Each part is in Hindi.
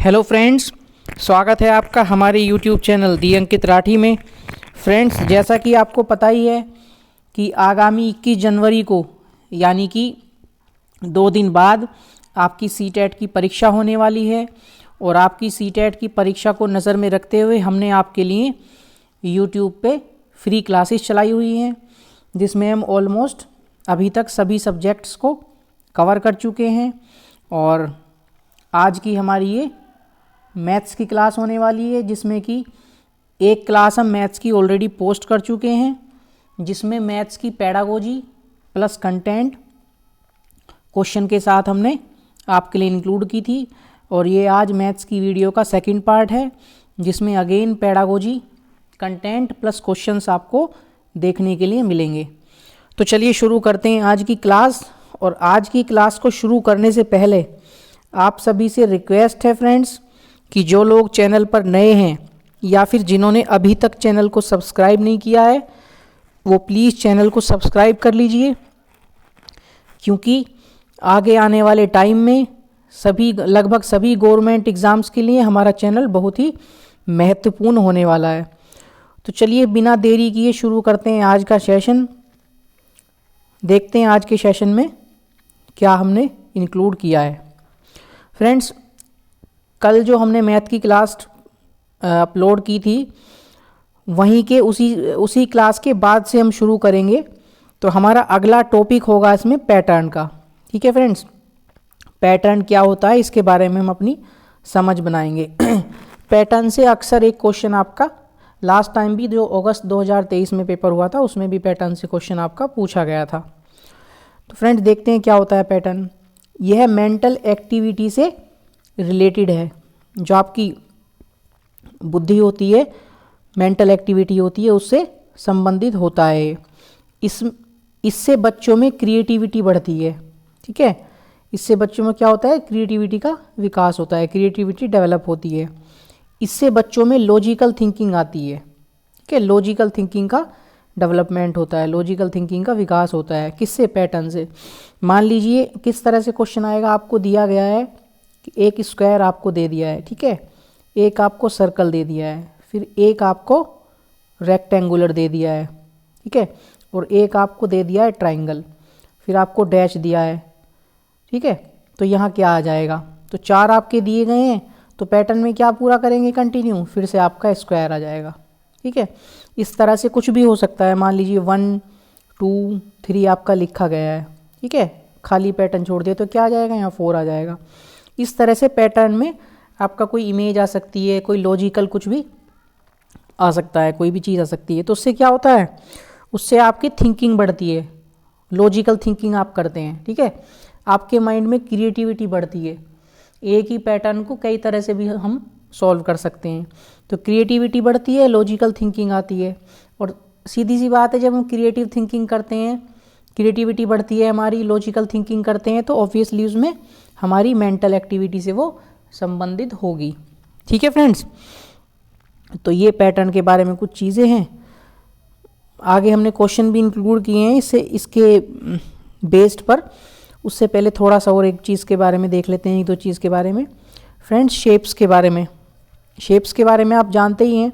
हेलो फ्रेंड्स, स्वागत है आपका हमारे यूट्यूब चैनल दी अंकित राठी में। फ्रेंड्स, जैसा कि आपको पता ही है कि आगामी 21 जनवरी को यानी कि 2 दिन बाद आपकी सीटेट की परीक्षा होने वाली है और आपकी सीटेट की परीक्षा को नज़र में रखते हुए हमने आपके लिए यूट्यूब पे फ्री क्लासेस चलाई हुई हैं, जिसमें हम ऑलमोस्ट अभी तक सभी सब्जेक्ट्स को कवर कर चुके हैं। और आज की हमारी ये मैथ्स की क्लास होने वाली है, जिसमें कि एक क्लास हम मैथ्स की ऑलरेडी पोस्ट कर चुके हैं, जिसमें मैथ्स की पेडागोजी प्लस कंटेंट क्वेश्चन के साथ हमने आपके लिए इंक्लूड की थी। और ये आज मैथ्स की वीडियो का सेकंड पार्ट है, जिसमें again pedagogy content plus questions आपको देखने के लिए मिलेंगे। तो चलिए शुरू करते हैं आज की क्लास। और आज की क्लास को शुरू करने से पहले आप सभी से रिक्वेस्ट है फ्रेंड्स कि जो लोग चैनल पर नए हैं या फिर जिन्होंने अभी तक चैनल को सब्सक्राइब नहीं किया है, वो प्लीज़ चैनल को सब्सक्राइब कर लीजिए, क्योंकि आगे आने वाले टाइम में लगभग सभी गवर्नमेंट एग्ज़ाम्स के लिए हमारा चैनल बहुत ही महत्वपूर्ण होने वाला है। तो चलिए बिना देरी किए शुरू करते हैं आज का सेशन। देखते हैं आज के सेशन में क्या हमने इंक्लूड किया है। फ्रेंड्स, कल जो हमने मैथ की क्लास अपलोड की थी, वहीं के उसी क्लास के बाद से हम शुरू करेंगे। तो हमारा अगला टॉपिक होगा इसमें पैटर्न का। ठीक है फ्रेंड्स, पैटर्न क्या होता है इसके बारे में हम अपनी समझ बनाएंगे। पैटर्न से अक्सर एक क्वेश्चन आपका लास्ट टाइम भी जो अगस्त 2023 में पेपर हुआ था, उसमें भी पैटर्न से क्वेश्चन आपका पूछा गया था। तो फ्रेंड्स, देखते हैं क्या होता है पैटर्न। यह मेंटल एक्टिविटी से रिलेटेड है। जो आपकी बुद्धि होती है, मेंटल एक्टिविटी होती है, उससे संबंधित होता है। इससे बच्चों में क्रिएटिविटी बढ़ती है। ठीक है, इससे बच्चों में क्या होता है, क्रिएटिविटी का विकास होता है, क्रिएटिविटी डेवलप होती है। इससे बच्चों में लॉजिकल थिंकिंग आती है। ठीक है, लॉजिकल थिंकिंग का डेवलपमेंट होता है, लॉजिकल थिंकिंग का विकास होता है। किससे? पैटर्न से। मान लीजिए किस तरह से क्वेश्चन आएगा। आपको दिया गया है कि एक स्क्वायर आपको दे दिया है, ठीक है, एक आपको सर्कल दे दिया है, फिर एक आपको रेक्टेंगुलर दे दिया है, ठीक है, और एक आपको दे दिया है ट्राइंगल, फिर आपको डैश दिया है। ठीक है, तो यहाँ क्या आ जाएगा? तो 4 आपके दिए गए हैं, तो पैटर्न में क्या पूरा करेंगे कंटिन्यू, फिर से आपका स्क्वायर आ जाएगा। ठीक है, इस तरह से कुछ भी हो सकता है। मान लीजिए 1 2 3 आपका लिखा गया है, ठीक है, खाली पैटर्न छोड़ दिया तो क्या आ जाएगा, यहाँ 4 आ जाएगा। इस तरह से पैटर्न में आपका कोई इमेज आ सकती है, कोई लॉजिकल कुछ भी आ सकता है, कोई भी चीज़ आ सकती है। तो उससे क्या होता है, उससे आपकी थिंकिंग बढ़ती है, लॉजिकल थिंकिंग आप करते हैं। ठीक है, आपके माइंड में क्रिएटिविटी बढ़ती है। एक ही पैटर्न को कई तरह से भी हम सॉल्व कर सकते हैं। तो क्रिएटिविटी बढ़ती है, लॉजिकल थिंकिंग आती है। और सीधी सी बात है, जब हम क्रिएटिव थिंकिंग करते हैं, क्रिएटिविटी बढ़ती है हमारी, लॉजिकल थिंकिंग करते हैं, तो ऑब्वियसली उसमें हमारी मेंटल एक्टिविटी से वो संबंधित होगी। ठीक है फ्रेंड्स, तो ये पैटर्न के बारे में कुछ चीज़ें हैं। आगे हमने क्वेश्चन भी इंक्लूड किए हैं इसके बेस्ड पर। उससे पहले थोड़ा सा और एक चीज़ के बारे में देख लेते हैं, 1-2 चीज़ के बारे में। फ्रेंड्स, शेप्स के बारे में। शेप्स के बारे में आप जानते ही हैं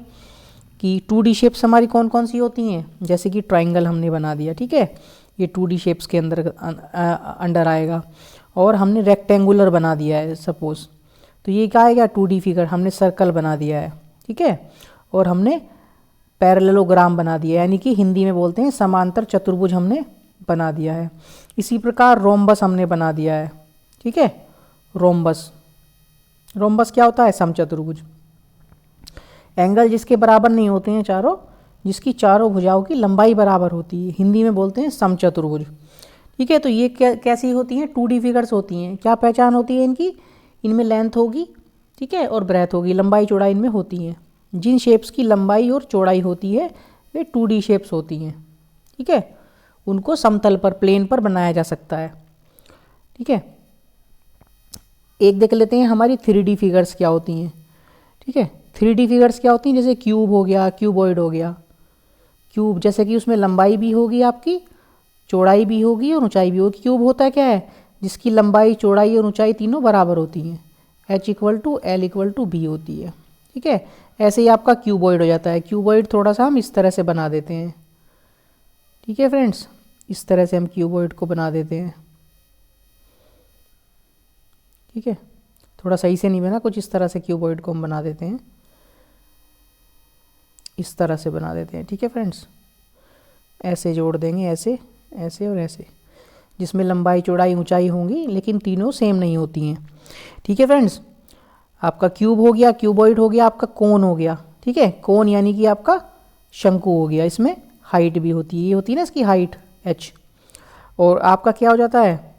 कि 2D शेप्स हमारी कौन कौन सी होती हैं। जैसे कि ट्राइंगल हमने बना दिया, ठीक है, ये 2D शेप्स के अंडर आएगा। और हमने रेक्टेंगुलर बना दिया है सपोज, तो ये क्या आएगा, 2D फिगर। हमने सर्कल बना दिया है, ठीक है, और हमने पैरेललोग्राम बना दिया, यानी कि हिंदी में बोलते हैं समांतर चतुर्भुज हमने बना दिया है। इसी प्रकार रोम्बस हमने बना दिया है। ठीक है, रोम्बस क्या होता है, समचतुर्भुज। एंगल जिसके बराबर नहीं होते हैं चारों, जिसकी चारों भुजाओं की लंबाई बराबर होती है, हिंदी में बोलते हैं समचतुर्भुज। ठीक है, तो ये कैसी होती हैं, 2D फिगर्स होती हैं। क्या पहचान होती है इनकी, इनमें लेंथ होगी, ठीक है, और ब्रेथ होगी, लंबाई चौड़ाई इनमें होती हैं। जिन शेप्स की लंबाई और चौड़ाई होती है वे 2D शेप्स होती हैं। ठीक है, उनको समतल पर, प्लेन पर बनाया जा सकता है। ठीक है, एक देख लेते हैं हमारी 3D फिगर्स क्या होती हैं। ठीक है, 3D फिगर्स क्या होती हैं, जैसे क्यूब हो गया, क्यूबॉइड हो गया। क्यूब जैसे कि उसमें लंबाई भी होगी आपकी, चौड़ाई भी होगी और ऊंचाई भी होगी। क्यूब होता है क्या है, जिसकी लंबाई, चौड़ाई और ऊंचाई तीनों बराबर होती हैं। H equal to L equal to B होती है। ठीक है, ऐसे ही आपका क्यूबॉइड हो जाता है। क्यूबॉइड थोड़ा सा हम इस तरह से बना देते हैं। ठीक है फ्रेंड्स, इस तरह से हम क्यूबॉइड को बना देते हैं। ठीक है, थोड़ा सही से नहीं बना, कुछ इस तरह से क्यूबॉइड को हम बना देते हैं, इस तरह से बना देते हैं। ठीक है फ्रेंड्स, ऐसे जोड़ देंगे, ऐसे ऐसे और ऐसे, जिसमें लंबाई चौड़ाई ऊंचाई होंगी, लेकिन तीनों सेम नहीं होती हैं। ठीक है फ्रेंड्स, आपका क्यूब हो गया, क्यूबॉइड हो गया, आपका कोन हो गया। ठीक है, कोन यानी कि आपका शंकु हो गया। इसमें हाइट भी होती है, ये होती है ना इसकी हाइट h। और आपका क्या हो जाता है,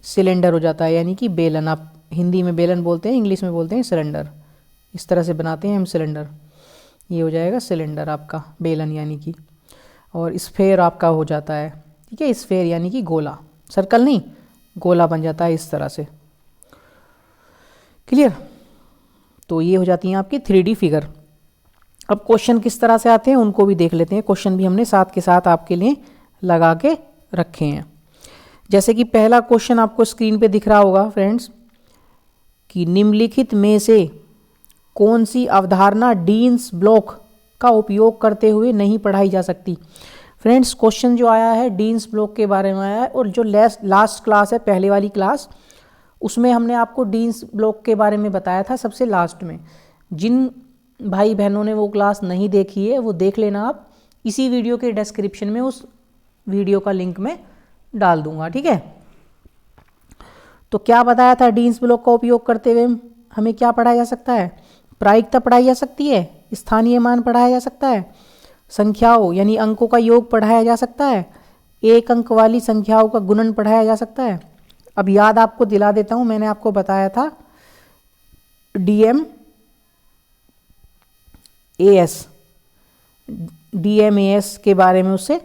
सिलेंडर हो जाता है, यानी कि बेलन। आप हिंदी में बेलन बोलते हैं, इंग्लिश में बोलते हैं सिलेंडर। इस तरह से बनाते हैं हम सिलेंडर। ये हो जाएगा सिलेंडर आपका, बेलन यानी कि। और स्फेयर आपका हो जाता है। ठीक है, स्फेयर यानी कि गोला, सर्कल नहीं, गोला बन जाता है इस तरह से। क्लियर? तो ये हो जाती हैं आपकी 3D फिगर। अब क्वेश्चन किस तरह से आते हैं उनको भी देख लेते हैं। क्वेश्चन भी हमने साथ के साथ आपके लिए लगा के रखे हैं। जैसे कि पहला क्वेश्चन आपको स्क्रीन पे दिख रहा होगा फ्रेंड्स, कि निम्नलिखित में से कौन सी अवधारणा डीन्स ब्लॉक का उपयोग करते हुए नहीं पढ़ाई जा सकती। फ्रेंड्स, क्वेश्चन जो आया है डीन्स ब्लॉक के बारे में आया है, और जो लास्ट क्लास है, पहले वाली क्लास, उसमें हमने आपको डीन्स ब्लॉक के बारे में बताया था सबसे लास्ट में। जिन भाई बहनों ने वो क्लास नहीं देखी है वो देख लेना आप, इसी वीडियो के डिस्क्रिप्शन में उस वीडियो का लिंक मैं डाल दूंगा। ठीक है, तो क्या बताया था, डीन्स ब्लॉक का उपयोग करते हुए हमें क्या पढ़ाया जा सकता है, प्रायिकता पढ़ाई जा सकती है, स्थानीय मान पढ़ाया जा सकता है, संख्याओं यानी अंकों का योग पढ़ाया जा सकता है, एक अंक वाली संख्याओं का गुणन पढ़ाया जा सकता है। अब याद आपको दिला देता हूं, मैंने आपको बताया था DMAS के बारे में उससे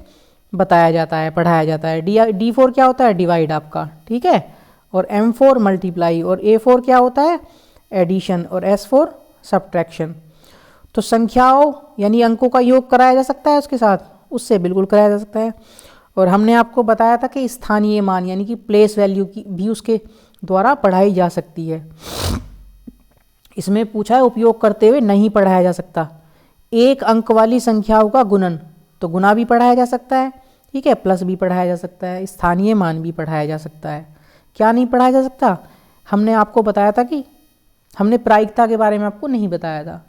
बताया जाता है, पढ़ाया जाता है। D4 क्या होता है, डिवाइड आपका। ठीक है, और M4 मल्टीप्लाई, और A4 क्या होता है, एडिशन, और S4 सब्ट्रैक्शन। तो संख्याओं यानी अंकों का योग कराया जा सकता है उसके साथ, उससे बिल्कुल कराया जा सकता है। और हमने आपको बताया था कि स्थानीय मान यानी कि प्लेस वैल्यू की भी उसके द्वारा पढ़ाई जा सकती है। इसमें पूछा है उपयोग करते हुए नहीं पढ़ाया जा सकता, एक अंक वाली संख्याओं का गुणन, तो गुना भी पढ़ाया जा सकता है। ठीक है, प्लस भी पढ़ाया जा सकता है, स्थानीय मान भी पढ़ाया जा सकता है। क्या नहीं पढ़ाया जा सकता, हमने आपको बताया था कि हमने प्रायिकता के बारे में आपको नहीं बताया था।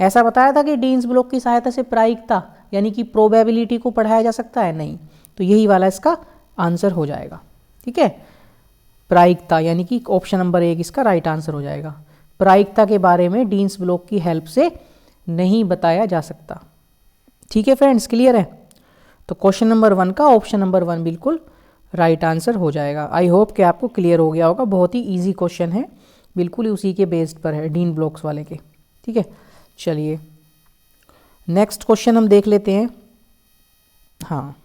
ऐसा बताया था कि डीन्स ब्लॉक की सहायता से प्रायिकता यानी कि प्रोबेबिलिटी को पढ़ाया जा सकता है, नहीं। तो यही वाला इसका आंसर हो जाएगा। ठीक है, प्रायिकता यानी कि ऑप्शन नंबर 1 इसका राइट आंसर हो जाएगा। प्रायिकता के बारे में डीन्स ब्लॉक की हेल्प से नहीं बताया जा सकता। ठीक है फ्रेंड्स, क्लियर है? तो क्वेश्चन नंबर 1 का ऑप्शन नंबर 1 बिल्कुल राइट आंसर हो जाएगा। आई होप कि आपको क्लियर हो गया होगा। बहुत ही इजी क्वेश्चन है, बिल्कुल उसी के बेस्ड पर है, डीन ब्लॉक्स वाले के। ठीक है, चलिए नेक्स्ट क्वेश्चन हम देख लेते हैं। हाँ,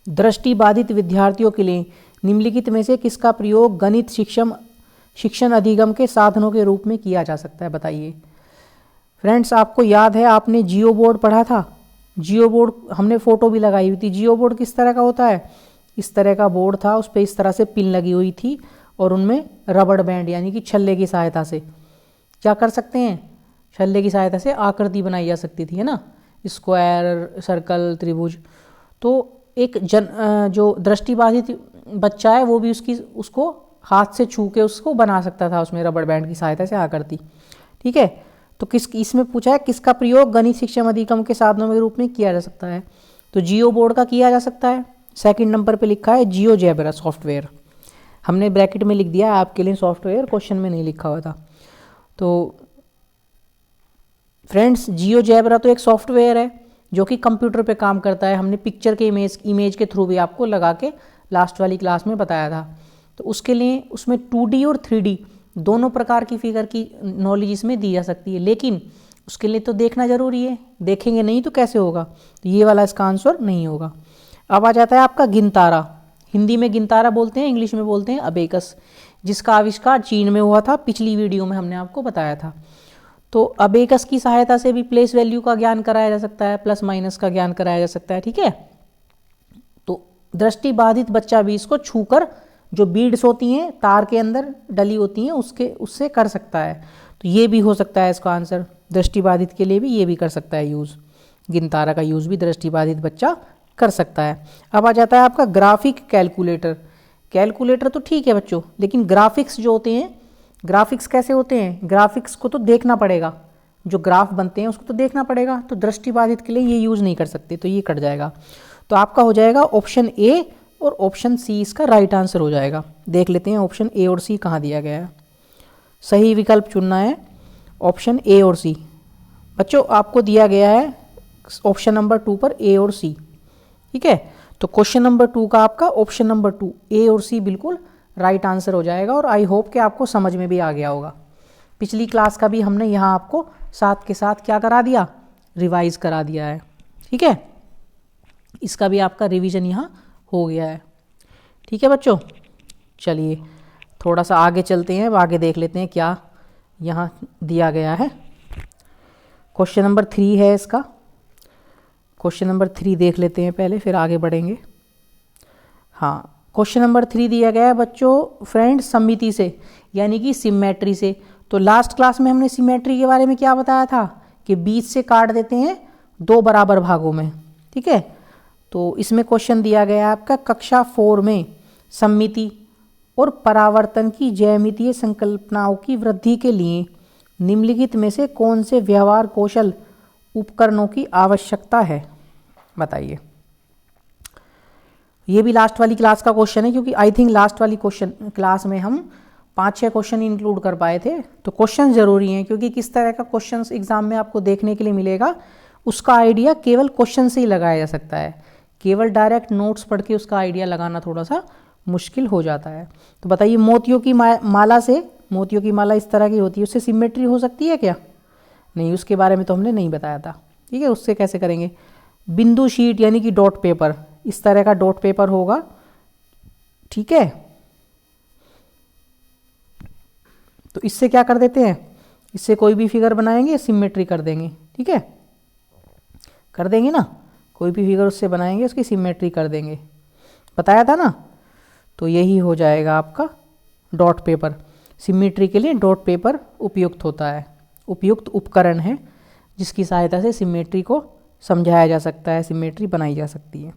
दृष्टिबाधित विद्यार्थियों के लिए निम्नलिखित में से किसका प्रयोग गणित शिक्षण अधिगम के साधनों के रूप में किया जा सकता है, बताइए। फ्रेंड्स, आपको याद है आपने जियो बोर्ड पढ़ा था। जियो बोर्ड हमने फोटो भी लगाई हुई थी। जियो बोर्ड किस तरह का होता है, इस तरह का बोर्ड था, उस पर इस तरह से पिन लगी हुई थी, और उनमें रबड़ बैंड यानी कि छल्ले की सहायता से क्या कर सकते हैं, छल्ले की सहायता से आकृति बनाई जा सकती थी, है ना, स्क्वायर, सर्कल, त्रिभुज। तो एक जो दृष्टिबाधित बच्चा है वो भी उसको हाथ से छू के उसको बना सकता था, उसमें रबड़ बैंड की सहायता से आकृति। ठीक है, तो इसमें पूछा है किसका प्रयोग गणित शिक्षण अधिगम के साधनों के रूप में किया जा सकता है। तो जियो बोर्ड का किया जा सकता है। सेकंड नंबर पे लिखा है जियोजेब्रा सॉफ्टवेयर, हमने ब्रैकेट में लिख दिया है आपके लिए सॉफ्टवेयर, क्वेश्चन में नहीं लिखा हुआ था। तो फ्रेंड्स, जियोजेब्रा तो एक सॉफ्टवेयर है जो कि कंप्यूटर पे काम करता है। हमने पिक्चर के इमेज के थ्रू भी आपको लगा के लास्ट वाली क्लास में बताया था। तो उसके लिए उसमें 2D और 3D दोनों प्रकार की फिगर की नॉलेज इसमें दी जा सकती है, लेकिन उसके लिए तो देखना जरूरी है, देखेंगे नहीं तो कैसे होगा। तो ये वाला इसका आंसर नहीं होगा। अब आ जाता है आपका गिनतारा। हिंदी में गिनतारा बोलते हैं, इंग्लिश में बोलते हैं अबेकस, जिसका आविष्कार चीन में हुआ था। पिछली वीडियो में हमने आपको बताया था। तो अबेकस की सहायता से भी प्लेस वैल्यू का ज्ञान कराया जा सकता है, प्लस माइनस का ज्ञान कराया जा सकता है। ठीक है, तो दृष्टिबाधित बच्चा भी इसको छूकर जो बीड्स होती हैं तार के अंदर डली होती हैं उससे कर सकता है। तो ये भी हो सकता है इसका आंसर। दृष्टिबाधित के लिए भी ये भी कर सकता है यूज़, गिनतारा का यूज़ भी दृष्टिबाधित बच्चा कर सकता है। अब आ जाता है आपका ग्राफिक कैलकुलेटर। कैलकुलेटर तो ठीक है बच्चों, लेकिन ग्राफिक्स जो होते हैं, ग्राफिक्स कैसे होते हैं, ग्राफिक्स को तो देखना पड़ेगा, जो ग्राफ बनते हैं उसको तो देखना पड़ेगा, तो दृष्टिबाधित के लिए ये यूज़ नहीं कर सकते, तो ये कट जाएगा। तो आपका हो जाएगा ऑप्शन ए और ऑप्शन सी इसका राइट आंसर हो जाएगा। देख लेते हैं ऑप्शन ए और सी कहाँ दिया गया है। सही विकल्प चुनना है ऑप्शन ए और सी। बच्चों आपको दिया गया है ऑप्शन नंबर 2 पर ए और सी, ठीक है। तो क्वेश्चन नंबर 2 का आपका ऑप्शन नंबर 2 ए और सी बिल्कुल राइट आंसर हो जाएगा। और आई होप कि आपको समझ में भी आ गया होगा। पिछली क्लास का भी हमने यहाँ आपको साथ के साथ क्या करा दिया, रिवाइज करा दिया है, ठीक है। इसका भी आपका रिवीजन यहाँ हो गया है, ठीक है बच्चों। चलिए थोड़ा सा आगे चलते हैं, आगे देख लेते हैं क्या यहाँ दिया गया है। क्वेश्चन नंबर 3 है इसका। क्वेश्चन नंबर 3 देख लेते हैं पहले, फिर आगे बढ़ेंगे। हाँ, क्वेश्चन नंबर 3 दिया गया है बच्चों फ्रेंड्स सममिति से, यानी कि सिमेट्री से। तो लास्ट क्लास में हमने सिमेट्री के बारे में क्या बताया था कि बीच से काट देते हैं 2 बराबर भागों में, ठीक है। तो इसमें क्वेश्चन दिया गया है आपका कक्षा 4 में सममिति और परावर्तन की ज्यामितीय संकल्पनाओं की वृद्धि के लिए निम्नलिखित में से कौन से व्यवहार कौशल उपकरणों की आवश्यकता है, बताइए। ये भी लास्ट वाली क्लास का क्वेश्चन है, क्योंकि आई थिंक लास्ट वाली क्वेश्चन क्लास में हम 5-6 क्वेश्चन इंक्लूड कर पाए थे। तो क्वेश्चन ज़रूरी हैं, क्योंकि किस तरह का क्वेश्चन एग्जाम में आपको देखने के लिए मिलेगा उसका आइडिया केवल क्वेश्चन से ही लगाया जा सकता है। केवल डायरेक्ट नोट्स पढ़ के उसका आइडिया लगाना थोड़ा सा मुश्किल हो जाता है। तो बताइए, मोतियों की माला से, मोतियों की माला इस तरह की होती है, उससे सिमेट्री हो सकती है क्या? नहीं, उसके बारे में तो हमने नहीं बताया था, ठीक है। उससे कैसे करेंगे? बिंदु शीट यानी कि डॉट पेपर, इस तरह का डॉट पेपर होगा, ठीक है। तो इससे क्या कर देते हैं, इससे कोई भी फिगर बनाएंगे सिमेट्री कर देंगे, ठीक है, कर देंगे ना। कोई भी फिगर उससे बनाएंगे उसकी सिमेट्री कर देंगे, बताया था ना। तो यही हो जाएगा आपका डॉट पेपर। सिमेट्री के लिए डॉट पेपर उपयुक्त होता है, उपयुक्त उपकरण है जिसकी सहायता से सिमेट्री को समझाया जा सकता है, सिमेट्री बनाई जा सकती है,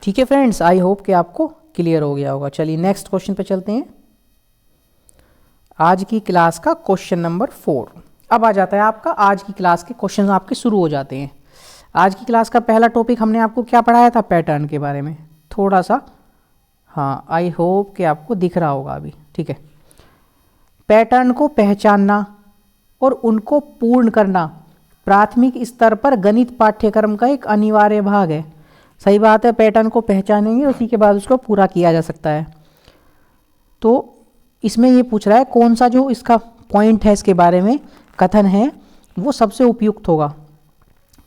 ठीक है फ्रेंड्स। आई होप कि आपको क्लियर हो गया होगा। चलिए नेक्स्ट क्वेश्चन पे चलते हैं। आज की क्लास का क्वेश्चन नंबर 4 अब आ जाता है आपका। आज की क्लास के क्वेश्चन आपके शुरू हो जाते हैं। आज की क्लास का पहला टॉपिक हमने आपको क्या पढ़ाया था, पैटर्न के बारे में थोड़ा सा। हाँ, आई होप कि आपको दिख रहा होगा अभी, ठीक है। पैटर्न को पहचानना और उनको पूर्ण करना प्राथमिक स्तर पर गणित पाठ्यक्रम का एक अनिवार्य भाग है। सही बात है, पैटर्न को पहचानेंगे उसी के बाद उसको पूरा किया जा सकता है। तो इसमें ये पूछ रहा है कौन सा जो इसका पॉइंट है, इसके बारे में कथन है, वो सबसे उपयुक्त होगा।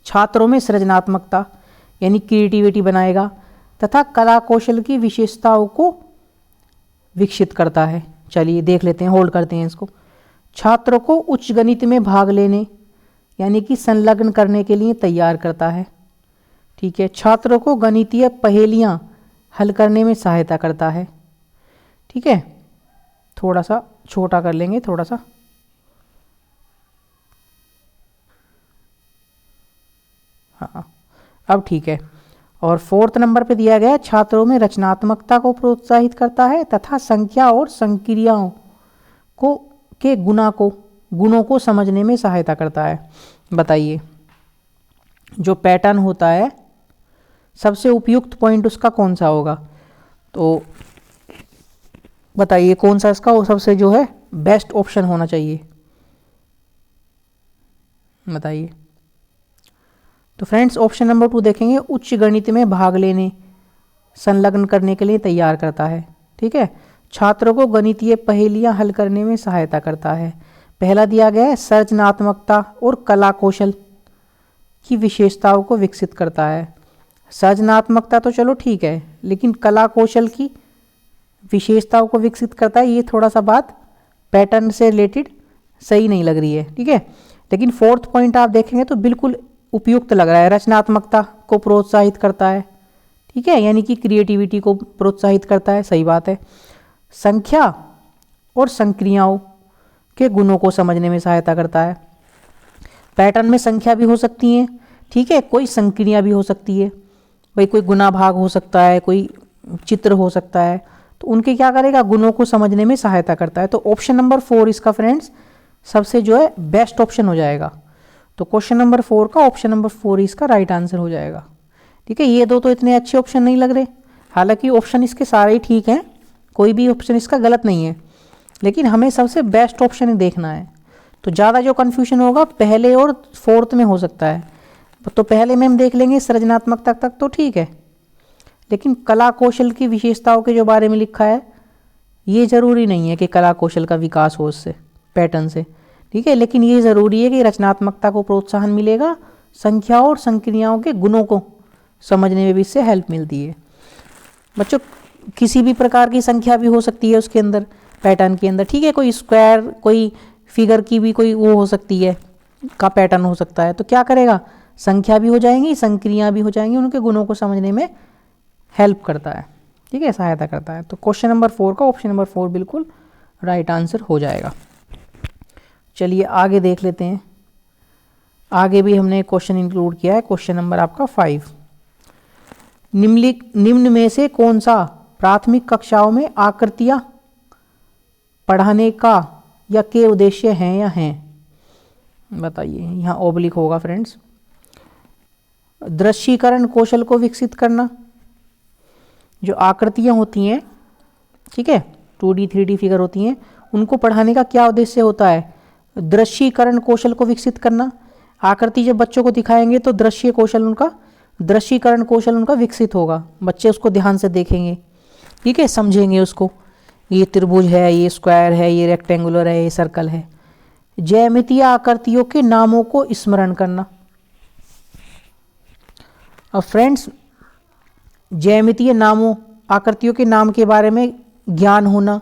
छात्रों में सृजनात्मकता यानी क्रिएटिविटी बनाएगा तथा कला कौशल की विशेषताओं को विकसित करता है। चलिए देख लेते हैं, होल्ड करते हैं इसको। छात्रों को उच्च गणित में भाग लेने यानी कि संलग्न करने के लिए तैयार करता है, ठीक है। छात्रों को गणितीय पहेलियां हल करने में सहायता करता है, ठीक है। थोड़ा सा छोटा कर लेंगे, थोड़ा सा, हाँ अब ठीक है। और 4th नंबर पे दिया गया छात्रों में रचनात्मकता को प्रोत्साहित करता है तथा संख्या और संक्रियाओं को के गुणों को समझने में सहायता करता है। बताइए, जो पैटर्न होता है सबसे उपयुक्त पॉइंट उसका कौन सा होगा? तो बताइए कौन सा इसका वो सबसे जो है बेस्ट ऑप्शन होना चाहिए, बताइए। तो फ्रेंड्स ऑप्शन नंबर 2 देखेंगे, उच्च गणित में भाग लेने संलग्न करने के लिए तैयार करता है, ठीक है। छात्रों को गणितीय पहेलियां हल करने में सहायता करता है। पहला दिया गया है सृजनात्मकता और कला कौशल की विशेषताओं को विकसित करता है। सृजनात्मकता तो चलो ठीक है, लेकिन कला कौशल की विशेषताओं को विकसित करता है, ये थोड़ा सा बात पैटर्न से रिलेटेड सही नहीं लग रही है, ठीक है। लेकिन 4th पॉइंट आप देखेंगे तो बिल्कुल उपयुक्त लग रहा है। रचनात्मकता को प्रोत्साहित करता है, ठीक है, यानी कि क्रिएटिविटी को प्रोत्साहित करता है, सही बात है। संख्या और संक्रियाओं के गुणों को समझने में सहायता करता है। पैटर्न में संख्या भी हो सकती है, ठीक है, कोई संक्रिया भी हो सकती है, भाई कोई गुना भाग हो सकता है, कोई चित्र हो सकता है, तो उनके क्या करेगा, गुणों को समझने में सहायता करता है। तो ऑप्शन नंबर 4 इसका फ्रेंड्स सबसे जो है बेस्ट ऑप्शन हो जाएगा। तो क्वेश्चन नंबर 4 का ऑप्शन नंबर 4 इसका राइट आंसर हो जाएगा। ठीक है, ये दो तो इतने अच्छे ऑप्शन नहीं लग रहे, हालांकि ऑप्शन इसके सारे ही ठीक हैं, कोई भी ऑप्शन इसका गलत नहीं है, लेकिन हमें सबसे बेस्ट ऑप्शन ही देखना है। तो ज़्यादा जो कन्फ्यूजन होगा पहले और फोर्थ में हो सकता है। तो पहले में हम देख लेंगे सृजनात्मकता तक तो ठीक है, लेकिन कला कौशल की विशेषताओं के जो बारे में लिखा है ये ज़रूरी नहीं है कि कला कौशल का विकास हो उससे, पैटर्न से, ठीक है, लेकिन ये ज़रूरी है कि रचनात्मकता को प्रोत्साहन मिलेगा, संख्याओं और संक्रियाओं के गुणों को समझने में भी इससे हेल्प मिलती है। बच्चों किसी भी प्रकार की संख्या भी हो सकती है उसके अंदर, पैटर्न के अंदर, ठीक है, कोई स्क्वायर, कोई फिगर की भी कोई वो हो सकती है, का पैटर्न हो सकता है, तो क्या करेगा, संख्या भी हो जाएंगी, संक्रिया भी हो जाएंगी, उनके गुणों को समझने में हेल्प करता है, ठीक है, सहायता करता है। तो क्वेश्चन नंबर 4 का ऑप्शन नंबर 4 बिल्कुल राइट आंसर हो जाएगा। चलिए आगे देख लेते हैं, आगे भी हमने क्वेश्चन इंक्लूड किया है, क्वेश्चन नंबर आपका 5। निम्न में से कौन सा प्राथमिक कक्षाओं में आकृतियां पढ़ाने का या के उद्देश्य हैं या हैं, बताइए। यहाँ ओब्लिक होगा फ्रेंड्स। दृश्यीकरण कौशल को विकसित करना, जो आकृतियां होती हैं, ठीक है, 2D 3D फिगर होती हैं, उनको पढ़ाने का क्या उद्देश्य होता है, दृश्यीकरण कौशल को विकसित करना। आकृति जब बच्चों को दिखाएंगे तो दृश्यीकरण कौशल उनका विकसित होगा, बच्चे उसको ध्यान से देखेंगे, ठीक है, समझेंगे उसको, ये त्रिभुज है, ये स्क्वायर है, ये रेक्टेंगुलर है, ये सर्कल है। ज्यामितीय आकृतियों के नामों को स्मरण करना। अब फ्रेंड्स ज्यामितीय नामों, आकृतियों के नाम के बारे में ज्ञान होना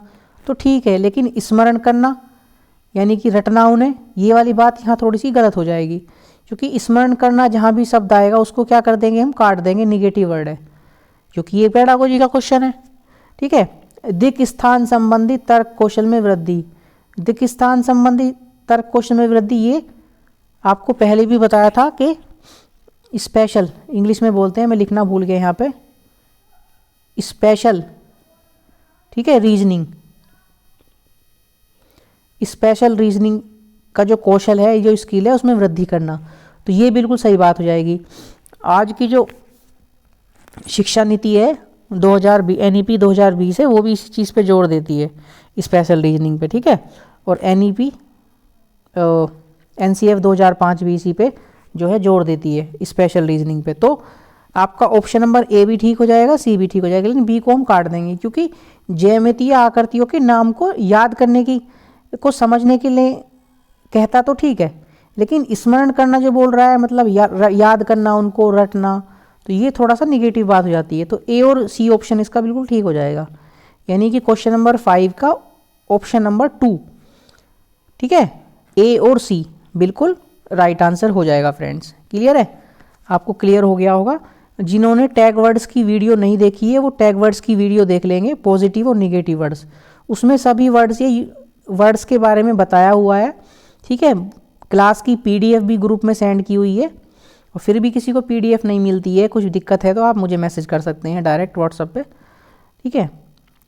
तो ठीक है, लेकिन स्मरण करना यानी कि रटना उन्हें, ये वाली बात यहाँ थोड़ी सी गलत हो जाएगी, क्योंकि स्मरण करना जहाँ भी शब्द आएगा उसको क्या कर देंगे, हम काट देंगे, निगेटिव वर्ड है, क्योंकि ये पेडागोजी का क्वेश्चन है, ठीक है। दिक् स्थान संबंधी तर्क कौशल में वृद्धि, दिक् स्थान संबंधी तर्क कौशल में वृद्धि, ये आपको पहले भी बताया था कि स्पेशल इंग्लिश में बोलते हैं, मैं लिखना भूल गया यहाँ पे, स्पेशल, ठीक है, रीजनिंग, स्पेशल रीजनिंग का जो कौशल है, जो स्किल है, उसमें वृद्धि करना, तो ये बिल्कुल सही बात हो जाएगी। आज की जो शिक्षा नीति है 2020 NEP 2020 है, वो भी इस चीज़ पे जोर देती है, स्पेशल रीजनिंग पे, ठीक है, और NEP NCF 2005 भी इसी पे जो है जोर देती है, स्पेशल रीजनिंग पे। तो आपका ऑप्शन नंबर ए भी ठीक हो जाएगा, सी भी ठीक हो जाएगा, लेकिन बी को हम काट देंगे, क्योंकि ज्यामितीय आकृतियों के नाम को याद करने की, को समझने के लिए कहता तो ठीक है, लेकिन स्मरण करना जो बोल रहा है, मतलब याद करना, उनको रटना, तो ये थोड़ा सा निगेटिव बात हो जाती है। तो ए और सी ऑप्शन इसका बिल्कुल ठीक हो जाएगा, यानी कि क्वेश्चन नंबर 5 का ऑप्शन नंबर 2, ठीक है, ए और सी बिल्कुल राइट आंसर हो जाएगा। फ्रेंड्स क्लियर है, आपको क्लियर हो गया होगा। जिन्होंने टैग वर्ड्स की वीडियो नहीं देखी है वो टैग वर्ड्स की वीडियो देख लेंगे, पॉजिटिव और निगेटिव वर्ड्स, उसमें सभी वर्ड्स, ये वर्ड्स के बारे में बताया हुआ है, ठीक है। क्लास की PDF भी ग्रुप में सेंड की हुई है, और फिर भी किसी को PDF नहीं मिलती है, कुछ दिक्कत है, तो आप मुझे मैसेज कर सकते हैं डायरेक्ट व्हाट्सएप पे, ठीक है।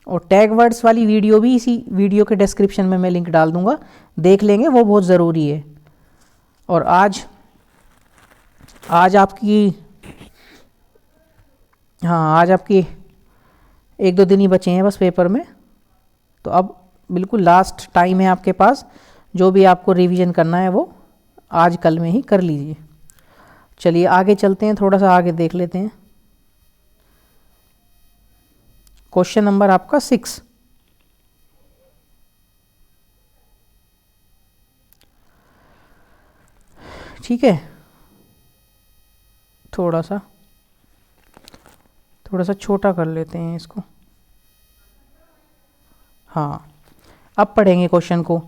और टैग वर्ड्स वाली वीडियो भी इसी वीडियो के डिस्क्रिप्शन में मैं लिंक डाल दूंगा, देख लेंगे, वो बहुत ज़रूरी है। और आज आपकी, हाँ, आज आपकी 1-2 दिन ही बचे हैं बस पेपर में, तो अब बिल्कुल लास्ट टाइम है आपके पास, जो भी आपको रिवीजन करना है वो आज कल में ही कर लीजिए। चलिए आगे चलते हैं, थोड़ा सा आगे देख लेते हैं। क्वेश्चन नंबर आपका 6, ठीक है, थोड़ा सा छोटा कर लेते हैं इसको। हाँ, अब पढ़ेंगे क्वेश्चन को।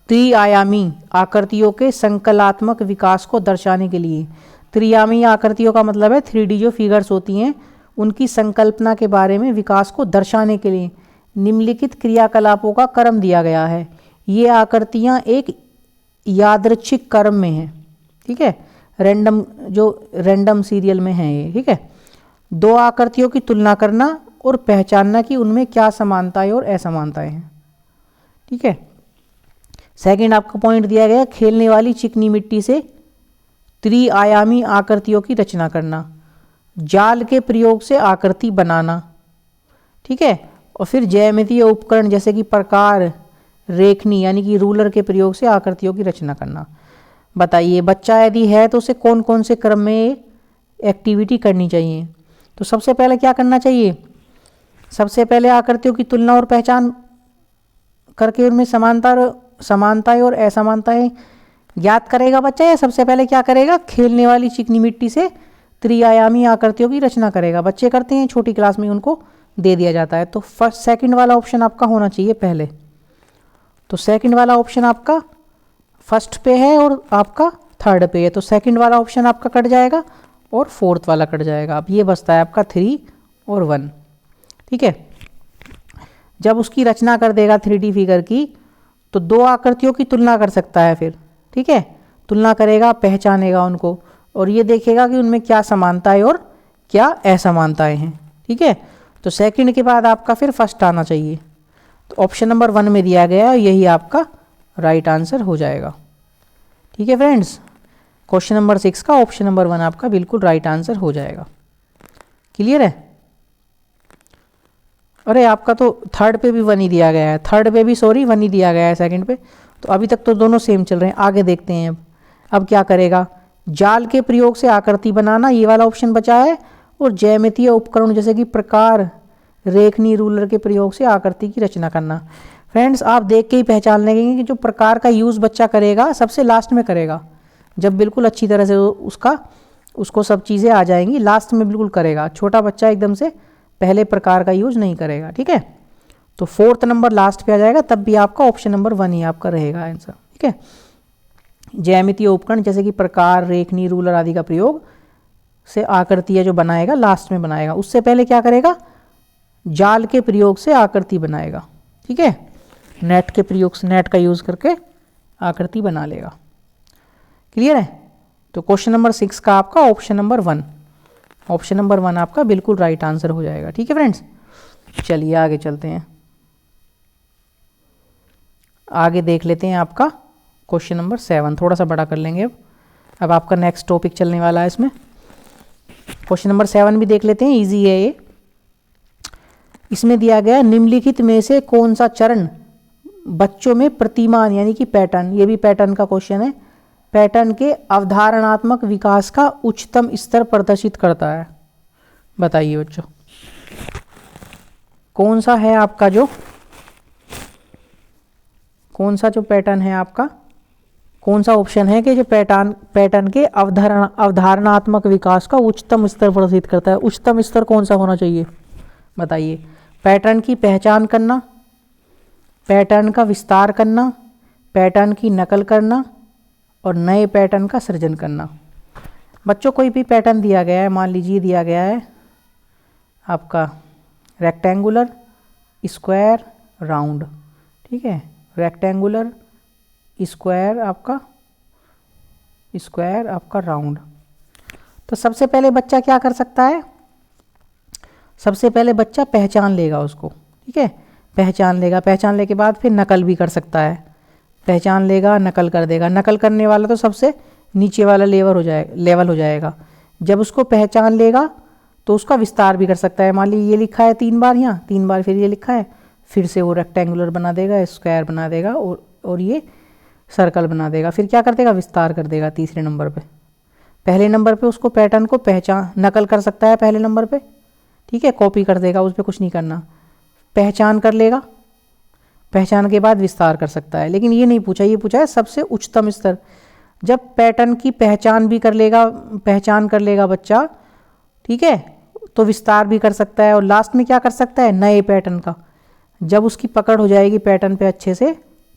त्रिआयामी आकृतियों के संकलात्मक विकास को दर्शाने के लिए, त्रिआयामी आकृतियों का मतलब है 3D जो फिगर्स होती हैं उनकी संकल्पना के बारे में, विकास को दर्शाने के लिए निम्नलिखित क्रियाकलापों का क्रम दिया गया है। ये आकृतियां एक यादृच्छिक क्रम में हैं, ठीक है, रैंडम सीरियल में है ये, ठीक है। दो आकृतियों की तुलना करना और पहचानना कि उनमें क्या समानताएं और असमानताएं हैं, ठीक है। सेकंड आपको पॉइंट दिया गया, खेलने वाली चिकनी मिट्टी से त्रिआयामी आकृतियों की रचना करना, जाल के प्रयोग से आकृति बनाना, ठीक है। और फिर ज्यामितीय उपकरण जैसे कि प्रकार, रेखनी यानी कि रूलर के प्रयोग से आकृतियों की रचना करना। बताइए बच्चा यदि है तो उसे कौन कौन से क्रम में एक्टिविटी करनी चाहिए। तो सबसे पहले क्या करना चाहिए, सबसे पहले आकृतियों की तुलना और पहचान करके उनमें समानताएं और असमानताएं ज्ञात करेगा बच्चा, या सबसे पहले क्या करेगा, खेलने वाली चिकनी मिट्टी से त्रिआयामी आकृतियों की रचना करेगा। बच्चे करते हैं, छोटी क्लास में उनको दे दिया जाता है। तो फर्स्ट सेकंड वाला ऑप्शन आपका होना चाहिए पहले। तो सेकंड वाला ऑप्शन आपका फर्स्ट पे है और आपका थर्ड पे है, तो सेकंड वाला ऑप्शन आपका कट जाएगा और फोर्थ वाला कट जाएगा। अब ये बचता है आपका 3 और 1, ठीक है। जब उसकी रचना कर देगा 3D फिगर की, तो दो आकृतियों की तुलना कर सकता है फिर, ठीक है। तुलना करेगा, पहचानेगा उनको और ये देखेगा कि उनमें क्या समानताएं और क्या असमानताएं हैं, ठीक है। तो सेकंड के बाद आपका फिर फर्स्ट आना चाहिए। तो ऑप्शन नंबर 1 में दिया गया है, यही आपका राइट आंसर हो जाएगा, ठीक है फ्रेंड्स। क्वेश्चन नंबर 6 का ऑप्शन नंबर 1 आपका बिल्कुल राइट आंसर हो जाएगा। क्लियर है। अरे आपका तो थर्ड पे भी 1 ही दिया गया है, थर्ड पे भी 1 ही दिया गया है सेकंड पे। तो अभी तक तो दोनों सेम चल रहे हैं, आगे देखते हैं। अब क्या करेगा, जाल के प्रयोग से आकृति बनाना, ये वाला ऑप्शन बचा है, और ज्यामितीय उपकरण जैसे कि प्रकार, रेखनी, रूलर के प्रयोग से आकृति की रचना करना। फ्रेंड्स आप देख के ही पहचान लेंगे कि जो प्रकार का यूज़ बच्चा करेगा सबसे लास्ट में करेगा, जब बिल्कुल अच्छी तरह से उसको सब चीज़ें आ जाएंगी, लास्ट में बिल्कुल करेगा। छोटा बच्चा एकदम से पहले प्रकार का यूज़ नहीं करेगा, ठीक है। तो फोर्थ नंबर लास्ट पे आ जाएगा, तब भी आपका ऑप्शन नंबर 1 ही आपका रहेगा आंसर, ठीक है। ज्यामितीय उपकरण जैसे कि प्रकार, रेखनी, रूलर आदि का प्रयोग से आकृति जो बनाएगा लास्ट में बनाएगा, उससे पहले क्या करेगा, जाल के प्रयोग से आकृति बनाएगा, ठीक है। नेट के प्रयोग से, नेट का यूज़ करके आकृति बना लेगा। क्लियर है। तो क्वेश्चन नंबर 6 का आपका ऑप्शन नंबर 1, ऑप्शन नंबर 1 आपका बिल्कुल राइट आंसर हो जाएगा, ठीक है फ्रेंड्स। चलिए आगे चलते हैं, आगे देख लेते हैं आपका क्वेश्चन नंबर 7। थोड़ा सा बड़ा कर लेंगे अब आपका नेक्स्ट टॉपिक चलने वाला है इसमें। क्वेश्चन नंबर 7 भी देख लेते हैं, इजी है ये। इसमें दिया गया निम्नलिखित में से कौन सा चरण बच्चों में प्रतिमान यानी कि पैटर्न, ये भी पैटर्न का क्वेश्चन है, पैटर्न के अवधारणात्मक विकास का उच्चतम स्तर प्रदर्शित करता है। बताइए बच्चों कौन सा है आपका कौन सा जो पैटर्न है आपका, कौन सा ऑप्शन है कि जो पैटर्न के अवधारणात्मक विकास का उच्चतम स्तर प्रदर्शित करता है। उच्चतम स्तर कौन सा होना चाहिए बताइए। पैटर्न की पहचान करना, पैटर्न का विस्तार करना, पैटर्न की नकल करना और नए पैटर्न का सृजन करना। बच्चों कोई भी पैटर्न दिया गया है, मान लीजिए दिया गया है आपका रेक्टेंगुलर, स्क्वायर, राउंड, ठीक है। रेक्टेंगुलर, स्क्वायर आपका राउंड। तो सबसे पहले बच्चा क्या कर सकता है, सबसे पहले बच्चा पहचान लेगा उसको, ठीक है। पहचान लेगा, पहचान लेने के बाद फिर नकल भी कर सकता है, पहचान लेगा नकल कर देगा। नकल करने वाला तो सबसे नीचे वाला लेवल हो जाएगा। जब उसको पहचान लेगा तो उसका विस्तार भी कर सकता है। मान लीजिए ये लिखा है 3 बार, यहाँ 3 बार फिर ये लिखा है, फिर से वो रेक्टेंगुलर बना देगा, स्क्वायर बना देगा और ये सर्कल बना देगा। फिर क्या कर देगा, विस्तार कर देगा तीसरे नंबर पे। पहले नंबर पे उसको पैटर्न को नकल कर सकता है पहले नंबर पे, ठीक है, कॉपी कर देगा, उस पर कुछ नहीं करना। पहचान कर लेगा, पहचान के बाद विस्तार कर सकता है। लेकिन ये नहीं पूछा, ये पूछा है सबसे उच्चतम स्तर। जब पैटर्न की पहचान कर लेगा बच्चा, ठीक है, तो विस्तार भी कर सकता है और लास्ट में क्या कर सकता है, नए पैटर्न का। जब उसकी पकड़ हो जाएगी पैटर्न पे अच्छे से,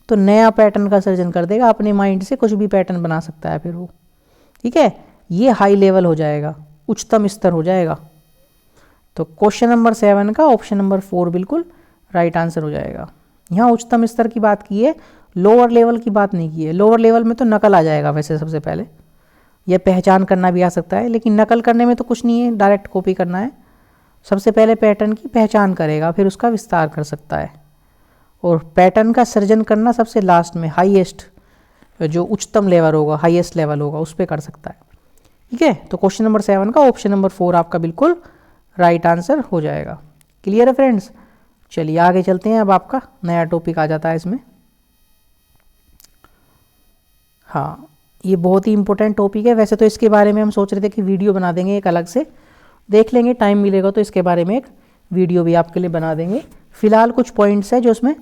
तो नया पैटर्न का सृजन कर देगा, अपने माइंड से कुछ भी पैटर्न बना सकता है फिर वो, ठीक है। ये हाई लेवल हो जाएगा, उच्चतम स्तर हो जाएगा। तो क्वेश्चन नंबर 7 का ऑप्शन नंबर 4 बिल्कुल राइट आंसर हो जाएगा। यहाँ उच्चतम स्तर की बात की है, लोअर लेवल की बात नहीं की है। लोअर लेवल में तो नकल आ जाएगा वैसे सबसे पहले, यह पहचान करना भी आ सकता है, लेकिन नकल करने में तो कुछ नहीं है, डायरेक्ट कॉपी करना है। सबसे पहले पैटर्न की पहचान करेगा, फिर उसका विस्तार कर सकता है, और पैटर्न का सृजन करना सबसे लास्ट में, हाईएस्ट जो उच्चतम लेवल होगा, हाईएस्ट लेवल होगा, उस पर कर सकता है। ठीक है, तो क्वेश्चन नंबर 7 का ऑप्शन नंबर 4 आपका बिल्कुल राइट आंसर हो जाएगा। क्लियर है फ्रेंड्स? चलिए आगे चलते हैं। अब आपका नया टॉपिक आ जाता है इसमें। हाँ, ये बहुत ही इंपॉर्टेंट टॉपिक है। वैसे तो इसके बारे में हम सोच रहे थे कि वीडियो बना देंगे एक अलग से, देख लेंगे, टाइम मिलेगा तो इसके बारे में एक वीडियो भी आपके लिए बना देंगे। फिलहाल कुछ पॉइंट्स हैं जो उसमें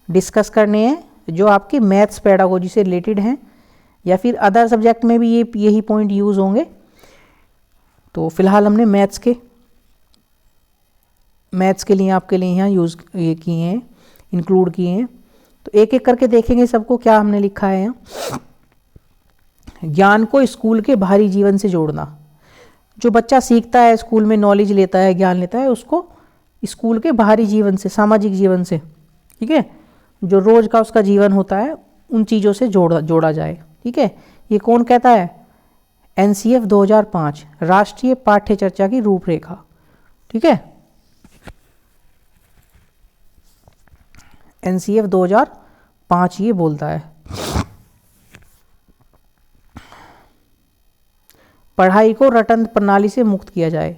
डिस्कस करने हैं, जो आपके मैथ्स पेडागोजी से रिलेटेड हैं, या फिर अदर सब्जेक्ट में भी यही पॉइंट यूज़ होंगे। तो फिलहाल हमने मैथ्स के लिए आपके लिए यहाँ यूज़ किए हैं, इंक्लूड किए हैं। तो एक एक करके देखेंगे सबको, क्या हमने लिखा है यहाँ। ज्ञान को स्कूल के बाहरी जीवन से जोड़ना। जो बच्चा सीखता है, स्कूल में नॉलेज लेता है, ज्ञान लेता है, उसको स्कूल के बाहरी जीवन से, सामाजिक जीवन से, ठीक है, जो रोज़ का उसका जीवन होता है, उन चीज़ों से जोड़ा जाए। ठीक है, ये कौन कहता है? एनसीएफ 2005, राष्ट्रीय पाठ्य चर्चा की रूपरेखा। ठीक है, एनसीएफ 2005 ये बोलता है। पढ़ाई को रटन प्रणाली से मुक्त किया जाए।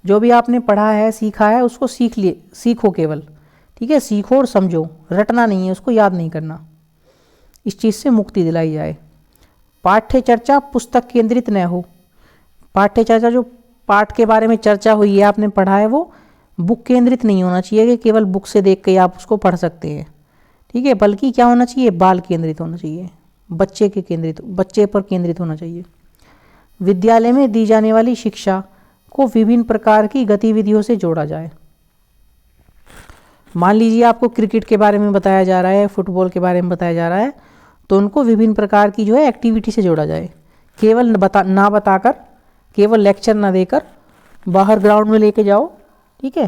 जो भी आपने पढ़ा है, सीखा है, उसको सीखो केवल। ठीक है, सीखो और समझो, रटना नहीं है, उसको याद नहीं करना। इस चीज़ से मुक्ति दिलाई जाए। पाठ्य चर्चा पुस्तक केंद्रित न हो। पाठ्य चर्चा, जो पाठ के बारे में चर्चा हुई है, आपने पढ़ा है, वो बुक केंद्रित नहीं होना चाहिए कि केवल बुक से देख के आप उसको पढ़ सकते हैं। ठीक है, बल्कि क्या होना चाहिए? बाल केंद्रित होना चाहिए, बच्चे पर केंद्रित होना चाहिए। विद्यालय में दी जाने वाली शिक्षा को विभिन्न प्रकार की गतिविधियों से जोड़ा जाए। मान लीजिए आपको क्रिकेट के बारे में बताया जा रहा है, फुटबॉल के बारे में बताया जा रहा है, तो उनको विभिन्न प्रकार की जो है एक्टिविटी से जोड़ा जाए। केवल ना बताकर, केवल लेक्चर ना देकर बाहर ग्राउंड में लेके जाओ। ठीक है,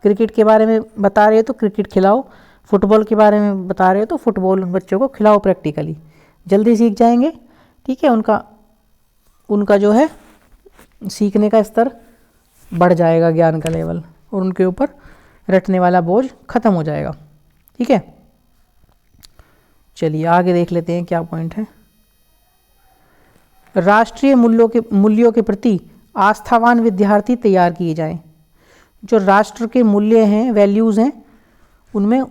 क्रिकेट के बारे में बता रहे हो तो क्रिकेट खिलाओ, फुटबॉल के बारे में बता रहे हो तो फुटबॉल उन बच्चों को खिलाओ प्रैक्टिकली, जल्दी सीख जाएंगे। ठीक है, उनका जो है सीखने का स्तर बढ़ जाएगा, ज्ञान का लेवल, और उनके ऊपर रटने वाला बोझ खत्म हो जाएगा। ठीक है, चलिए आगे देख लेते हैं क्या पॉइंट है। राष्ट्रीय मूल्यों के प्रति आस्थावान विद्यार्थी तैयार किए जाएं। जो राष्ट्र के मूल्य हैं, वैल्यूज़ हैं, उनमें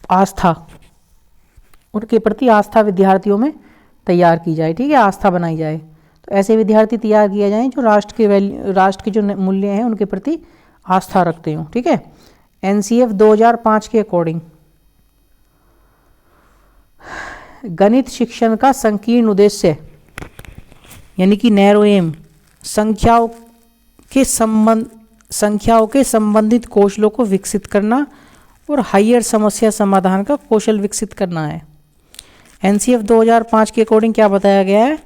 आस्था, उनके प्रति आस्था विद्यार्थियों में तैयार की जाए। ठीक है, आस्था बनाई जाए। तो ऐसे विद्यार्थी तैयार किए जाएं जो राष्ट्र के जो मूल्य हैं उनके प्रति आस्था रखते हो। ठीक है, एनसीएफ 2005 के अकॉर्डिंग गणित शिक्षण का संकीर्ण उद्देश्य, यानी कि नैरो एम, संख्याओं के संबंधित कौशलों को विकसित करना और हायर समस्या समाधान का कौशल विकसित करना है। एनसीएफ 2005 के अकॉर्डिंग क्या बताया गया है?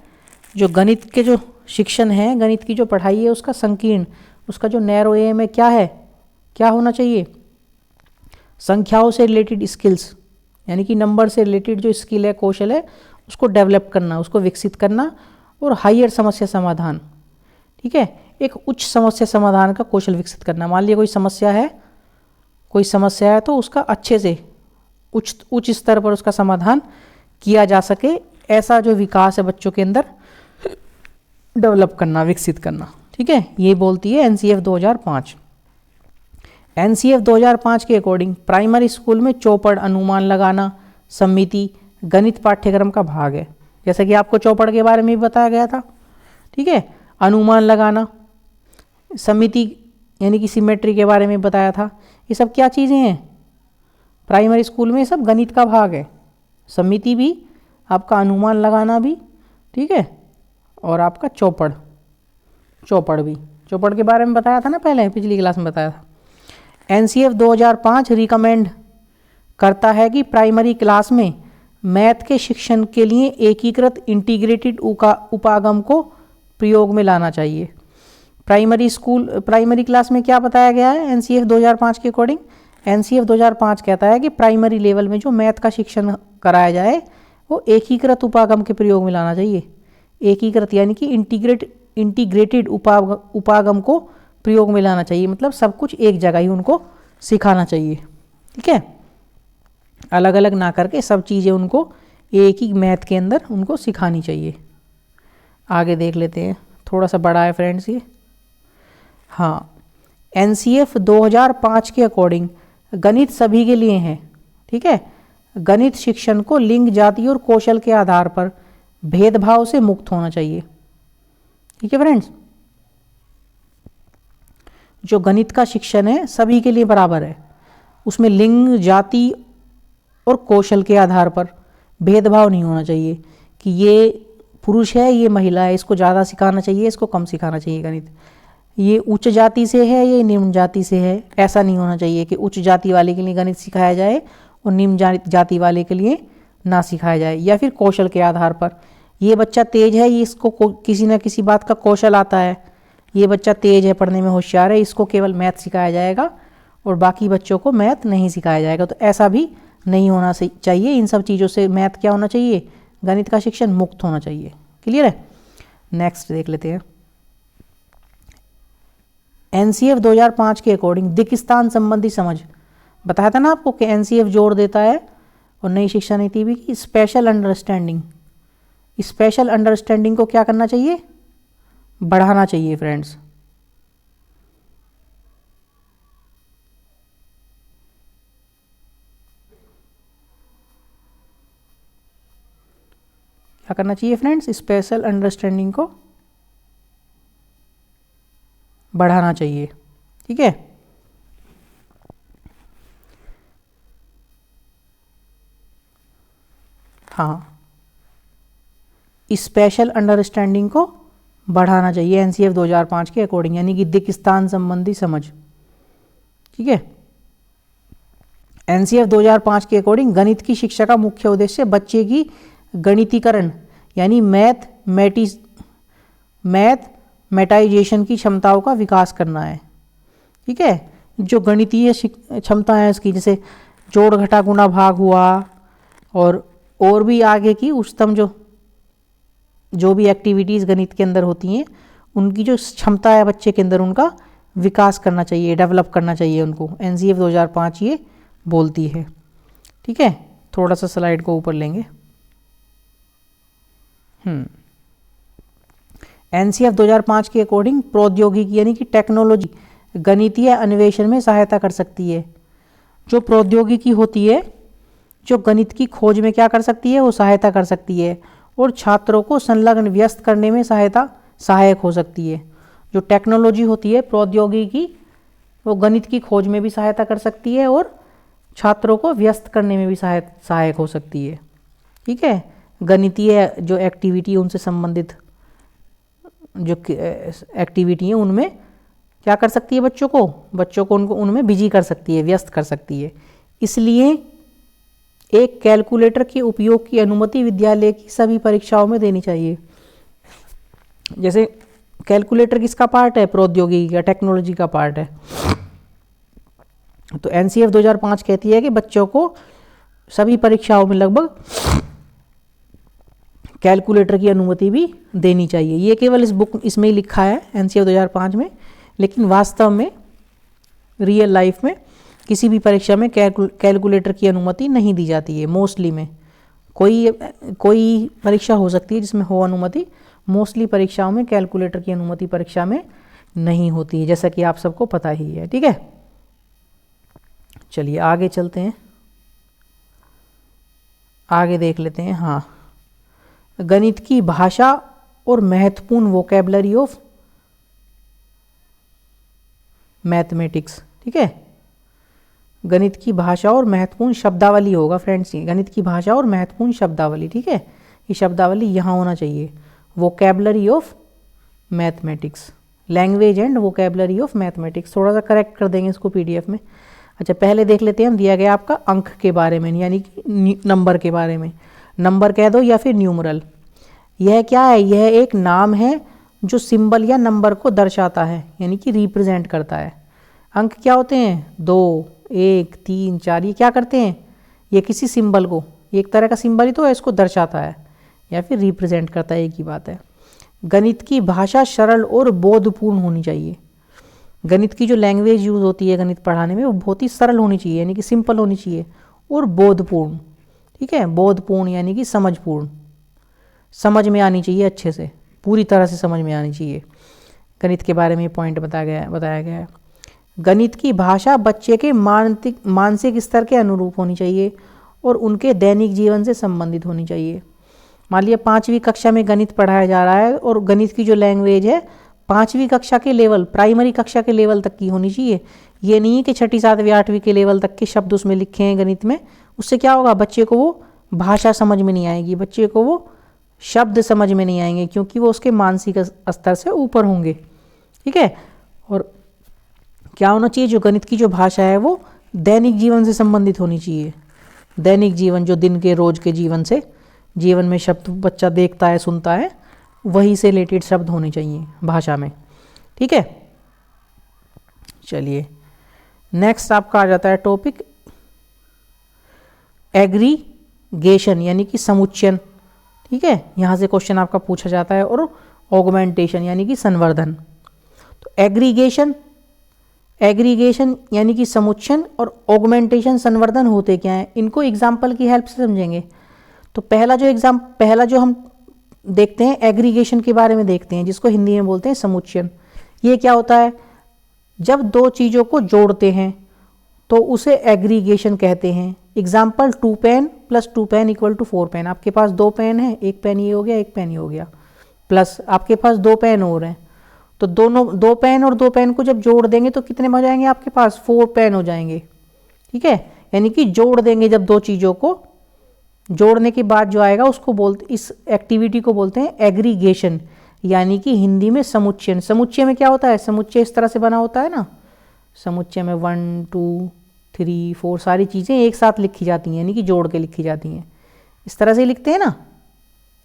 जो गणित के जो शिक्षण है, गणित की जो पढ़ाई है, उसका संकीर्ण, उसका जो नैरो एम है, क्या है, क्या होना चाहिए? संख्याओं से रिलेटेड स्किल्स, यानी कि नंबर से रिलेटेड जो स्किल है, कौशल है, उसको डेवलप करना, उसको विकसित करना, और हायर समस्या समाधान। ठीक है, एक उच्च समस्या समाधान का कौशल विकसित करना। मान लिया कोई समस्या है तो उसका अच्छे से उच्च स्तर पर उसका समाधान किया जा सके, ऐसा जो विकास है बच्चों के अंदर डेवलप करना, विकसित करना। ठीक है, ये बोलती है एनसीएफ 2005। एनसीएफ 2005 के अकॉर्डिंग प्राइमरी स्कूल में चौपड़, अनुमान लगाना, समिति गणित पाठ्यक्रम का भाग है। जैसा कि आपको चौपड़ के बारे में भी बताया गया था। ठीक है, अनुमान लगाना, समिति यानी कि सिमेट्री के बारे में बताया था। ये सब क्या चीज़ें हैं? प्राइमरी स्कूल में सब गणित का भाग है। समिति भी, आपका अनुमान लगाना भी, ठीक है, और आपका चौपड़ भी। चौपड़ के बारे में बताया था ना, पहले पिछली क्लास में बताया था। एनसीएफ 2005 रिकमेंड करता है कि प्राइमरी क्लास में मैथ के शिक्षण के लिए एकीकृत इंटीग्रेटेड उपागम को प्रयोग में लाना चाहिए। प्राइमरी क्लास में क्या बताया गया है एनसीएफ 2005 के अकॉर्डिंग? एनसीएफ 2005 कहता है कि प्राइमरी लेवल में जो मैथ का शिक्षण कराया जाए वो एकीकृत उपागम के प्रयोग में लाना चाहिए। एकीकृत यानी कि इंटीग्रेटेड उपागम को प्रयोग में लाना चाहिए, मतलब सब कुछ एक जगह ही उनको सिखाना चाहिए। ठीक है, अलग अलग ना करके सब चीज़ें उनको एक ही मैथ के अंदर उनको सिखानी चाहिए। आगे देख लेते हैं, थोड़ा सा बड़ा है फ्रेंड्स ये। हाँ, एनसीएफ 2005 के अकॉर्डिंग गणित सभी के लिए है। ठीक है, गणित शिक्षण को लिंग, जाति और कौशल के आधार पर भेदभाव से मुक्त होना चाहिए। ठीक है फ्रेंड्स, जो गणित का शिक्षण है सभी के लिए बराबर है, उसमें लिंग, जाति और कौशल के आधार पर भेदभाव नहीं होना चाहिए कि ये पुरुष है, ये महिला है, इसको ज़्यादा सिखाना चाहिए, इसको कम सिखाना चाहिए गणित, ये उच्च जाति से है, ये निम्न जाति से है। ऐसा नहीं होना चाहिए कि उच्च जाति वाले के लिए गणित सिखाया जाए और निम्न जाति वाले के लिए ना सिखाया जाए। या फिर कौशल के आधार पर, ये बच्चा तेज है, ये इसको किसी न किसी बात का कौशल आता है, ये बच्चा तेज है, पढ़ने में होशियार है, इसको केवल मैथ सिखाया जाएगा और बाकी बच्चों को मैथ नहीं सिखाया जाएगा। तो ऐसा भी नहीं होना चाहिए। इन सब चीज़ों से मैथ क्या होना चाहिए, गणित का शिक्षण मुक्त होना चाहिए। क्लियर है। नेक्स्ट देख लेते हैं। एनसीएफ 2005 के अकॉर्डिंग दिक् स्थान संबंधी समझ, बताया था ना आपको कि एनसीएफ जोड़ देता है और नई शिक्षा नीति भी की स्पेशल अंडरस्टैंडिंग। स्पेशल अंडरस्टैंडिंग को क्या करना चाहिए, बढ़ाना चाहिए फ्रेंड्स। क्या करना चाहिए फ्रेंड्स, स्पेशल अंडरस्टैंडिंग को बढ़ाना चाहिए। ठीक है, हाँ, स्पेशल अंडरस्टैंडिंग को बढ़ाना चाहिए एनसीएफ 2005 के अकॉर्डिंग, यानी कि दिक् स्थान संबंधी समझ। ठीक है, एनसीएफ 2005 के अकॉर्डिंग गणित की शिक्षा का मुख्य उद्देश्य बच्चे की गणितीकरण यानी मैथमेटाइजेशन की क्षमताओं का विकास करना है। ठीक है, जो गणितीय क्षमता है इसकी, जैसे जोड़, घटा, गुणा, भाग हुआ और भी आगे की उच्चतम जो भी एक्टिविटीज़ गणित के अंदर होती हैं, उनकी जो क्षमता है बच्चे के अंदर, उनका विकास करना चाहिए, डेवलप करना चाहिए उनको। एनसीएफ 2005 ये बोलती है। ठीक है, थोड़ा सा स्लाइड को ऊपर लेंगे। एनसीएफ 2005 के अकॉर्डिंग प्रौद्योगिकी यानी कि टेक्नोलॉजी गणितीय अन्वेषण में सहायता कर सकती है। जो प्रौद्योगिकी होती है, जो गणित की खोज में क्या कर सकती है, वो सहायता कर सकती है और छात्रों को संलग्न व्यस्त करने में सहायक हो सकती है। जो टेक्नोलॉजी होती है, प्रौद्योगिकी, वो गणित की खोज में भी सहायता कर सकती है और छात्रों को व्यस्त करने में भी सहायक हो सकती है। ठीक है, गणितीय जो एक्टिविटी, उनसे संबंधित जो एक्टिविटी है, उनमें क्या कर सकती है, बच्चों को उनको उनमें बिजी कर सकती है, व्यस्त कर सकती है। इसलिए एक कैलकुलेटर के उपयोग की अनुमति विद्यालय की सभी परीक्षाओं में देनी चाहिए। जैसे कैलकुलेटर किसका पार्ट है, प्रौद्योगिकी का, टेक्नोलॉजी का पार्ट है। तो एनसीएफ 2005 कहती है कि बच्चों को सभी परीक्षाओं में लगभग कैलकुलेटर की अनुमति भी देनी चाहिए। ये केवल इस बुक इसमें ही लिखा है एनसीएफ 2005 में, लेकिन वास्तव में रियल लाइफ में किसी भी परीक्षा में कैलकुलेटर की अनुमति नहीं दी जाती है। मोस्टली में कोई परीक्षा हो सकती है जिसमें हो अनुमति, मोस्टली परीक्षाओं में कैलकुलेटर की अनुमति परीक्षा में नहीं होती है, जैसा कि आप सबको पता ही है। ठीक है, चलिए आगे चलते हैं, आगे देख लेते हैं। हाँ, गणित की भाषा और महत्वपूर्ण वोकैबुलरी ऑफ मैथमेटिक्स। ठीक है, गणित की भाषा और महत्वपूर्ण शब्दावली होगा फ्रेंड्स, ये गणित की भाषा और महत्वपूर्ण शब्दावली। ठीक है, ये शब्दावली यहाँ होना चाहिए, vocabulary of mathematics, language and vocabulary of mathematics. थोड़ा सा करेक्ट कर देंगे इसको पीडीएफ में। अच्छा, पहले देख लेते हैं हम दिया गया आपका अंक के बारे में, यानी कि नंबर के बारे में। नंबर कह दो या फिर न्यूमरल। यह क्या है, यह एक नाम है जो सिंबल या नंबर को दर्शाता है, यानी कि रिप्रेजेंट करता है। अंक क्या होते हैं, 2, 1 3 4 ये क्या करते हैं, ये किसी सिंबल को, एक तरह का सिंबल ही तो है, इसको दर्शाता है या फिर रिप्रेजेंट करता है, एक ही बात है। गणित की भाषा सरल और बोधपूर्ण होनी चाहिए। गणित की जो लैंग्वेज यूज़ होती है गणित पढ़ाने में वो बहुत ही सरल होनी चाहिए, यानी कि सिंपल होनी चाहिए, और बोधपूर्ण। ठीक है, बोधपूर्ण यानी कि समझपूर्ण, समझ में आनी चाहिए, अच्छे से पूरी तरह से समझ में आनी चाहिए। गणित के बारे में पॉइंट बताया गया है। गणित की भाषा बच्चे के मानसिक स्तर के अनुरूप होनी चाहिए और उनके दैनिक जीवन से संबंधित होनी चाहिए। मान लिया 5वीं कक्षा में गणित पढ़ाया जा रहा है और गणित की जो लैंग्वेज है 5वीं कक्षा के लेवल, प्राइमरी कक्षा के लेवल तक की होनी चाहिए। ये नहीं है कि 6ठी 7वीं 8वीं के लेवल तक के शब्द उसमें लिखे हैं गणित में। उससे क्या होगा, बच्चे को वो भाषा समझ में नहीं आएगी, बच्चे को वो शब्द समझ में नहीं आएंगे, क्योंकि वो उसके मानसिक स्तर से ऊपर होंगे। ठीक है, और क्या होना चाहिए, जो गणित की जो भाषा है वो दैनिक जीवन से संबंधित होनी चाहिए। दैनिक जीवन, जो दिन के रोज के जीवन से, जीवन में शब्द बच्चा देखता है सुनता है, वही से रिलेटेड शब्द होने चाहिए भाषा में। ठीक है, चलिए नेक्स्ट आपका आ जाता है टॉपिक एग्रीगेशन यानी कि समुच्चयन। ठीक है, यहाँ से क्वेश्चन आपका पूछा जाता है, और ऑगमेंटेशन यानी कि संवर्धन। तो एग्रीगेशन यानी कि समुच्चयन और ऑगमेंटेशन संवर्धन होते क्या हैं, इनको एग्जाम्पल की हेल्प से समझेंगे। तो पहला जो हम देखते हैं एग्रीगेशन के बारे में देखते हैं, जिसको हिंदी में बोलते हैं समुच्चयन। ये क्या होता है, जब दो चीज़ों को जोड़ते हैं तो उसे एग्रीगेशन कहते हैं। Example 2 pen + 2 pen = 4 pen. आपके पास 2 पेन है, एक पेन ये हो गया, एक पेन ये हो गया, प्लस आपके पास 2 पेन और हैं, तो दोनों 2 पेन और 2 पेन को जब जोड़ देंगे तो कितने हो जाएंगे आपके पास, 4 पेन हो जाएंगे। ठीक है, यानी कि जोड़ देंगे जब दो चीज़ों को, जोड़ने के बाद जो आएगा उसको इस एक्टिविटी को बोलते हैं एग्रीगेशन, यानी कि हिंदी में समुच्चयन। समुच्चय में क्या होता है, समुच्चय इस तरह से बना होता है ना, समुच्चय में 1 2 3 4 सारी चीज़ें एक साथ लिखी जाती हैं, यानी कि जोड़ के लिखी जाती हैं। इस तरह से लिखते हैं ना,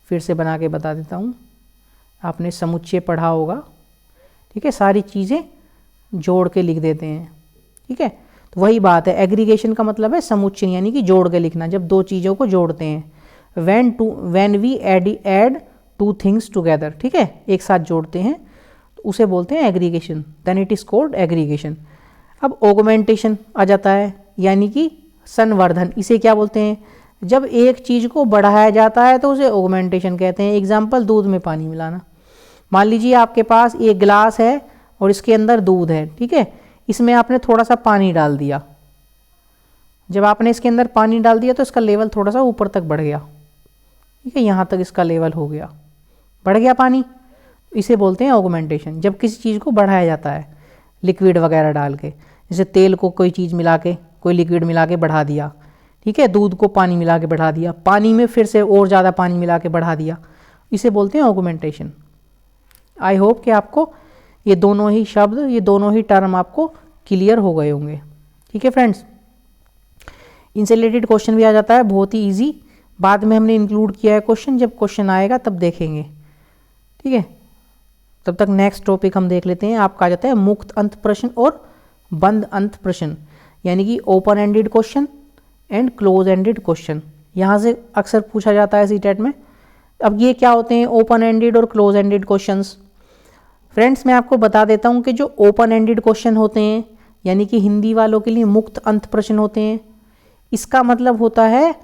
फिर से बना के बता देता हूँ, आपने समुच्चय पढ़ा होगा। ठीक है, सारी चीज़ें जोड़ के लिख देते हैं। ठीक है, तो वही बात है, एग्रीगेशन का मतलब है समुच्चय यानी कि जोड़ के लिखना, जब दो चीज़ों को जोड़ते हैं। When we add 2 things together. ठीक है, एक साथ जोड़ते हैं तो उसे बोलते हैं aggregation, then it is called aggregation. अब ऑगमेंटेशन आ जाता है, यानी कि संवर्धन। इसे क्या बोलते हैं, जब एक चीज़ को बढ़ाया जाता है तो उसे ऑगमेंटेशन कहते हैं। एग्जाम्पल, दूध में पानी मिलाना। मान लीजिए आपके पास एक गिलास है और इसके अंदर दूध है। ठीक है, इसमें आपने थोड़ा सा पानी डाल दिया। जब आपने इसके अंदर पानी डाल दिया तो इसका लेवल थोड़ा सा ऊपर तक बढ़ गया। ठीक है, यहाँ तक इसका लेवल हो गया, बढ़ गया पानी, इसे बोलते हैं ऑगमेंटेशन। जब किसी चीज़ को बढ़ाया जाता है लिक्विड वगैरह डाल के, जैसे तेल को कोई चीज़ मिला के, कोई लिक्विड मिला के बढ़ा दिया। ठीक है, दूध को पानी मिला के बढ़ा दिया, पानी में फिर से और ज़्यादा पानी मिला के बढ़ा दिया, इसे बोलते हैं ऑगमेंटेशन। आई होप कि आपको ये दोनों ही शब्द, ये दोनों ही टर्म आपको क्लियर हो गए होंगे। ठीक है फ्रेंड्स, इनसे रिलेटेड क्वेश्चन भी आ जाता है, बहुत ही ईजी। बाद में हमने इंक्लूड किया है क्वेश्चन, जब क्वेश्चन आएगा तब देखेंगे। ठीक है, तब तक नेक्स्ट टॉपिक हम देख लेते हैं। आपका आ जाता है मुक्त अंत प्रश्न और बंद अंत प्रश्न, यानी कि open ended question and close ended question. यहाँ से अक्सर पूछा जाता है सीटेट में। अब ये क्या होते हैं ओपन एंडेड और क्लोज एंडेड क्वेश्चंस? फ्रेंड्स, मैं आपको बता देता हूँ कि जो ओपन एंडेड क्वेश्चन होते हैं, यानी कि हिंदी वालों के लिए मुक्त अंत प्रश्न होते हैं, इसका मतलब होता है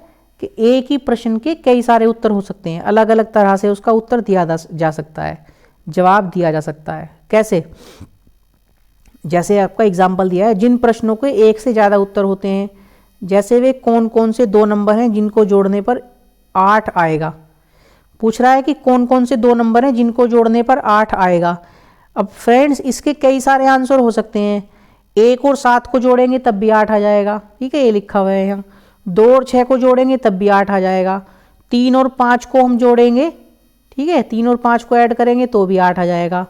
कि एक ही प्रश्न के कई सारे उत्तर हो सकते हैं, अलग अलग तरह से उसका उत्तर दिया जा सकता है, जवाब दिया जा सकता है। कैसे? जैसे आपका एग्जाम्पल दिया है, जिन प्रश्नों के एक से ज़्यादा उत्तर होते हैं, जैसे वे कौन कौन से 2 नंबर हैं जिनको जोड़ने पर 8 आएगा। पूछ रहा है कि कौन कौन से 2 नंबर हैं जिनको जोड़ने पर 8 आएगा। अब फ्रेंड्स, इसके कई सारे आंसर हो सकते हैं। 1 और 7 को जोड़ेंगे तब भी 8 आ जाएगा। ठीक है, ये लिखा हुआ है यहाँ। 2 और 6 को जोड़ेंगे तब भी 8 आ जाएगा। 3 और 5 को हम जोड़ेंगे, ठीक है, 3 और 5 को ऐड करेंगे तो भी 8 आ जाएगा।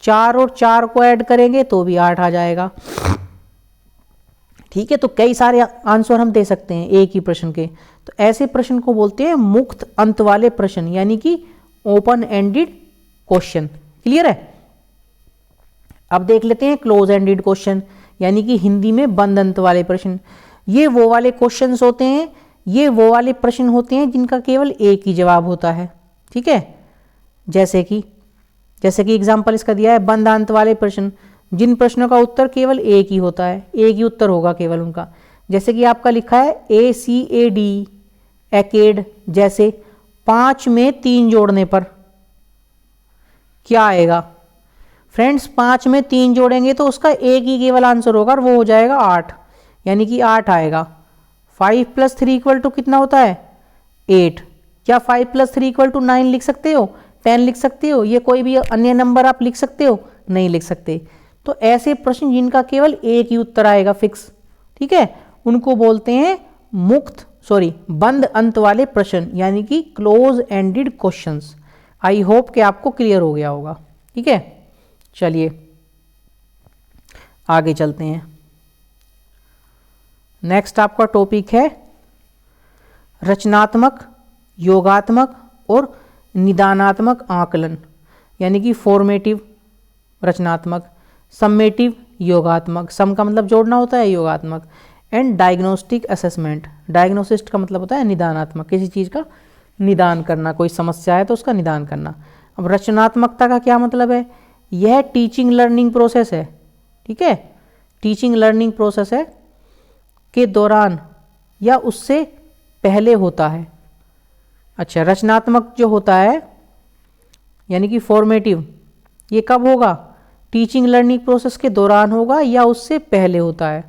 4 और 4 को ऐड करेंगे तो भी 8 आ जाएगा। ठीक है, तो कई सारे आंसर हम दे सकते हैं एक ही प्रश्न के। तो ऐसे प्रश्न को बोलते हैं मुक्त अंत वाले प्रश्न, यानी कि ओपन एंडेड क्वेश्चन। क्लियर है? अब देख लेते हैं क्लोज एंडेड क्वेश्चन, यानी कि हिंदी में बंद अंत वाले प्रश्न। ये वो वाले क्वेश्चंस होते हैं, ये वो वाले प्रश्न होते हैं जिनका केवल एक ही जवाब होता है। ठीक है, जैसे कि एग्जाम्पल इसका दिया है, बंद अंत वाले प्रश्न, जिन प्रश्नों का उत्तर केवल एक ही होता है, एक ही उत्तर होगा केवल उनका। जैसे कि आपका लिखा है ACAD एकेड, जैसे 5 में 3 जोड़ने पर क्या आएगा? फ्रेंड्स 5 में 3 जोड़ेंगे तो उसका एक ही केवल आंसर होगा और वो हो जाएगा 8, यानी कि 8 आएगा। 5 + 3 = कितना होता है? 8। क्या 5 + 3 = 9 लिख सकते हो, 10 लिख सकते हो? ये कोई भी अन्य नंबर आप लिख सकते हो? नहीं लिख सकते। तो ऐसे प्रश्न जिनका केवल एक ही उत्तर आएगा फिक्स, ठीक है, उनको बोलते हैं बंद अंत वाले प्रश्न, यानी कि close ended questions. I hope कि आपको क्लियर हो गया होगा। ठीक है, चलिए आगे चलते हैं। नेक्स्ट आपका टॉपिक है रचनात्मक, योगात्मक और निदानात्मक आकलन, यानी कि फॉर्मेटिव रचनात्मक, सम्मेटिव योगात्मक, सम का मतलब जोड़ना होता है, योगात्मक, एंड डायग्नोस्टिक असेसमेंट। डायग्नोसिस्ट का मतलब होता है निदानात्मक, किसी चीज़ का निदान करना, कोई समस्या है तो उसका निदान करना। अब रचनात्मकता का क्या मतलब है? यह टीचिंग लर्निंग प्रोसेस है। ठीक है, टीचिंग लर्निंग प्रोसेस है के दौरान या उससे पहले होता है। अच्छा, रचनात्मक जो होता है यानी कि फॉर्मेटिव, ये कब होगा? टीचिंग लर्निंग प्रोसेस के दौरान होगा या उससे पहले होता है।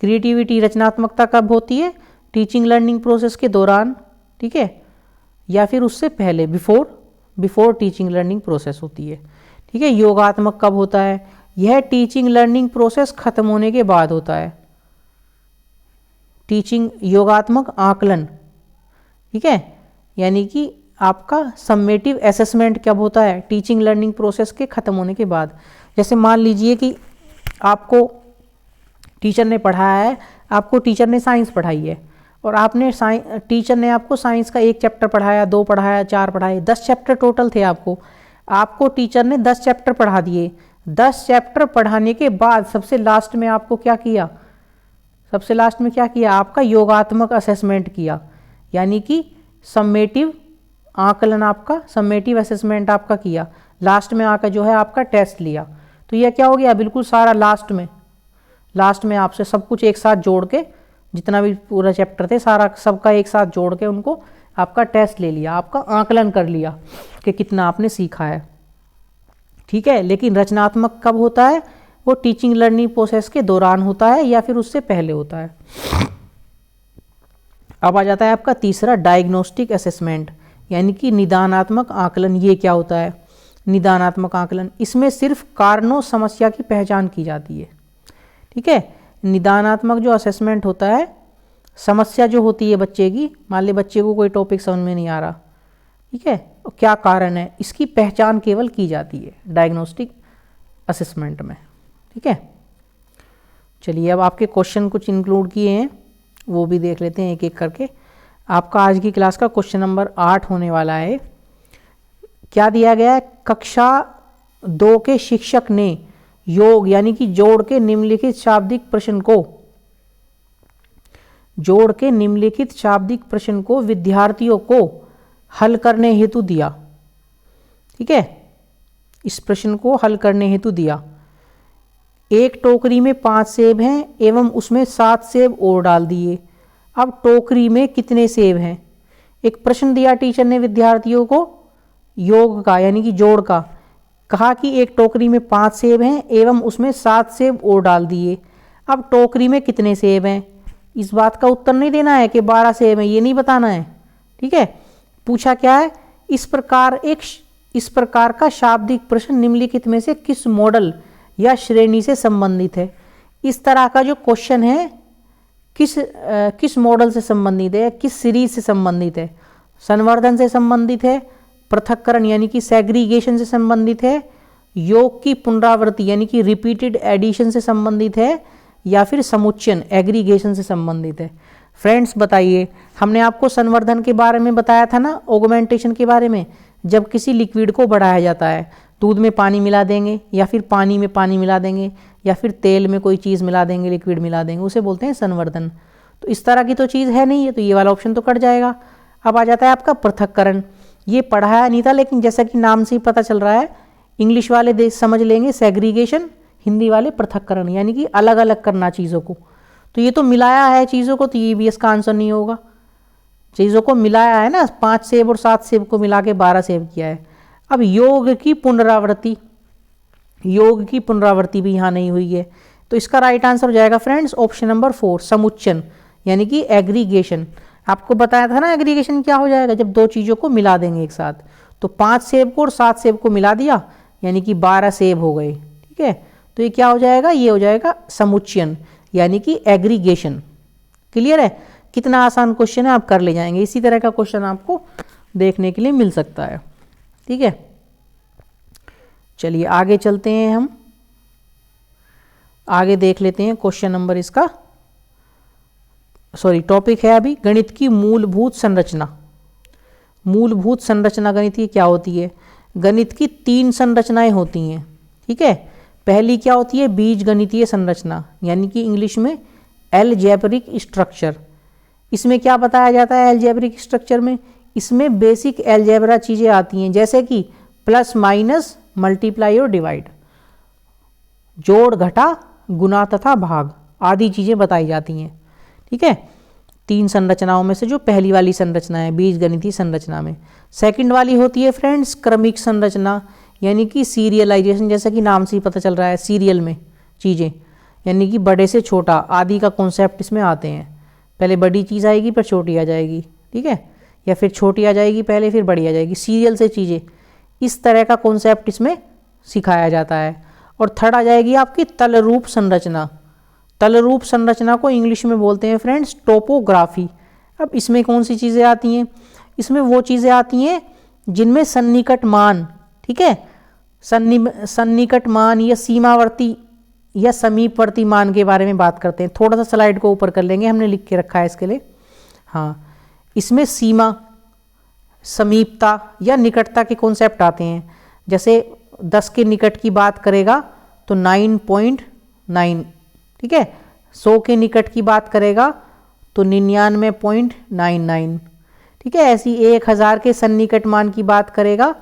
क्रिएटिविटी, रचनात्मकता कब होती है? टीचिंग लर्निंग प्रोसेस के दौरान, ठीक है, या फिर उससे पहले, बिफोर टीचिंग लर्निंग प्रोसेस होती है। ठीक है, योगात्मक कब होता है? यह टीचिंग लर्निंग प्रोसेस खत्म होने के बाद होता है। टीचिंग योगात्मक आकलन, ठीक है, यानी कि आपका सम्मेटिव असेसमेंट कब होता है? टीचिंग लर्निंग प्रोसेस के खत्म होने के बाद। जैसे मान लीजिए कि आपको टीचर ने पढ़ाया है, आपको टीचर ने साइंस पढ़ाई है और टीचर ने आपको साइंस का 1 चैप्टर पढ़ाया, 2 पढ़ाया, 4 पढ़ाए, 10 चैप्टर टोटल थे। आपको टीचर ने 10 चैप्टर पढ़ा दिए। 10 चैप्टर पढ़ाने के बाद सबसे लास्ट में आपको क्या किया? आपका योगात्मक असेसमेंट किया, यानी कि सम्मेटिव आकलन, आपका सम्मेटिव असेसमेंट आपका किया। लास्ट में आकर जो है आपका टेस्ट लिया। तो यह क्या हो गया? बिल्कुल सारा लास्ट में आपसे सब कुछ एक साथ जोड़ के, जितना भी पूरा चैप्टर थे सारा सबका एक साथ जोड़ के उनको आपका टेस्ट ले लिया, आपका आकलन कर लिया कि कितना आपने सीखा है। ठीक है, लेकिन रचनात्मक कब होता है? वो टीचिंग लर्निंग प्रोसेस के दौरान होता है या फिर उससे पहले होता है। अब आ जाता है आपका तीसरा, डायग्नोस्टिक असेसमेंट, यानी कि निदानात्मक आकलन। ये क्या होता है? निदानात्मक आकलन, इसमें सिर्फ कारणों समस्या की पहचान की जाती है। ठीक है, निदानात्मक जो असेसमेंट होता है, समस्या जो होती है बच्चे की, मान ले बच्चे को कोई टॉपिक समझ में नहीं आ रहा, ठीक है, क्या कारण है, इसकी पहचान केवल की जाती है डायग्नोस्टिक असेसमेंट में। ठीक है, चलिए अब आपके क्वेश्चन कुछ इंक्लूड किए हैं, वो भी देख लेते हैं एक एक करके। आपका आज की क्लास का क्वेश्चन नंबर 8 होने वाला है। क्या दिया गया है? कक्षा 2 के शिक्षक ने योग यानी कि जोड़ के निम्नलिखित शाब्दिक प्रश्न को विद्यार्थियों को हल करने हेतु दिया। ठीक है, इस प्रश्न को हल करने हेतु दिया। एक टोकरी में 5 सेब हैं एवं उसमें 7 सेब और डाल दिए। अब टोकरी में कितने सेब हैं? एक प्रश्न दिया टीचर ने विद्यार्थियों को योग का यानी कि जोड़ का। कहा कि एक टोकरी में 5 सेब हैं एवं उसमें 7 सेब और डाल दिए। अब टोकरी में कितने सेब हैं? इस बात का उत्तर नहीं देना है कि 12 सेब हैं, ये नहीं बताना है। ठीक है, पूछा क्या है? इस प्रकार का शाब्दिक प्रश्न निम्नलिखित में से किस मॉडल या श्रेणी से संबंधित है? इस तरह का जो क्वेश्चन है किस मॉडल से संबंधित है, किस सीरीज से संबंधित है? संवर्धन से संबंधित है, पृथक्करण यानी कि सेग्रीगेशन से संबंधित है, योग की पुनरावृत्ति यानी कि रिपीटेड एडिशन से संबंधित है, या फिर समुच्चयन एग्रीगेशन से संबंधित है? फ्रेंड्स बताइए, हमने आपको संवर्धन के बारे में बताया था ना, ऑगमेंटेशन के बारे में। जब किसी लिक्विड को बढ़ाया जाता है दूध में पानी मिला देंगे या फिर पानी में पानी मिला देंगे या फिर तेल में कोई चीज़ मिला देंगे, लिक्विड मिला देंगे, उसे बोलते हैं संवर्धन। तो इस तरह की तो चीज़ है नहीं है, तो ये वाला ऑप्शन तो कट जाएगा। अब आ जाता है आपका पृथक्करण। ये पढ़ाया नहीं था, लेकिन जैसा कि नाम से ही पता चल रहा है, इंग्लिश वाले देश समझ लेंगे सेग्रीगेशन, हिंदी वाले पृथक्करण, यानी कि अलग अलग करना चीज़ों को। तो ये तो मिलाया है चीज़ों को, तो ये भी इसका आंसर नहीं होगा। चीज़ों को मिलाया है ना, 5 सेब और 7 सेब को मिला के 12 सेब किया है। अब योग की पुनरावृत्ति, योग की पुनरावृत्ति भी यहाँ नहीं हुई है, तो इसका राइट आंसर हो जाएगा फ्रेंड्स ऑप्शन नंबर 4, समुच्चन, यानी कि एग्रीगेशन। आपको बताया था ना एग्रीगेशन क्या हो जाएगा, जब दो चीज़ों को मिला देंगे एक साथ। तो 5 सेब को और 7 सेब को मिला दिया, यानी कि 12 सेब हो गए। ठीक है, तो ये क्या हो जाएगा, ये हो जाएगा समुच्चयन, यानी कि एग्रीगेशन। क्लियर है? कितना आसान क्वेश्चन है, आप कर ले जाएंगे। इसी तरह का क्वेश्चन आपको देखने के लिए मिल सकता है। ठीक है, चलिए आगे चलते हैं, हम आगे देख लेते हैं क्वेश्चन नंबर इसका, सॉरी टॉपिक है अभी गणित की मूलभूत संरचना। मूलभूत संरचना गणित की क्या होती है? गणित की 3 संरचनाएं होती हैं। ठीक है, पहली क्या होती है, बीज गणितीय संरचना, यानी कि इंग्लिश में अलजेब्रिक स्ट्रक्चर। इसमें क्या बताया जाता है अलजेब्रिक स्ट्रक्चर में? इसमें बेसिक अलजेब्रा चीज़ें आती हैं, जैसे कि प्लस माइनस, मल्टीप्लाई और डिवाइड, जोड़ घटा, गुना तथा भाग आदि चीज़ें बताई जाती हैं। ठीक है, 3 संरचनाओं में से जो पहली वाली संरचना है बीज गणितीय संरचना में। सेकंड वाली होती है फ्रेंड्स क्रमिक संरचना, यानी कि सीरियलाइजेशन, जैसा कि नाम से ही पता चल रहा है, सीरियल में चीज़ें, यानी कि बड़े से छोटा आदि का कॉन्सेप्ट इसमें आते हैं। पहले बड़ी चीज़ आएगी फिर छोटी आ जाएगी, ठीक है, या फिर छोटी आ जाएगी पहले फिर बड़ी आ जाएगी, सीरियल से चीज़ें, इस तरह का कॉन्सेप्ट इसमें सिखाया जाता है। और थर्ड आ जाएगी आपकी तल रूप संरचना। तल रूप संरचना को इंग्लिश में बोलते हैं फ्रेंड्स टोपोग्राफी। अब इसमें कौन सी चीज़ें आती हैं? इसमें वो चीज़ें आती हैं जिनमें सन्निकट मान, ठीक है, सन्निकट मान या सीमावर्ती या समीपवर्ती मान के बारे में बात करते हैं। थोड़ा सा स्लाइड को ऊपर कर लेंगे, हमने लिख के रखा है इसके लिए। हाँ, इसमें सीमा, समीपता या निकटता के कॉन्सेप्ट आते हैं। जैसे 10 के निकट की बात करेगा तो 9.9, ठीक है, 100 के निकट की बात करेगा तो 99.99, ठीक है। ऐसी 1000 के सन्निकट मान की बात करेगा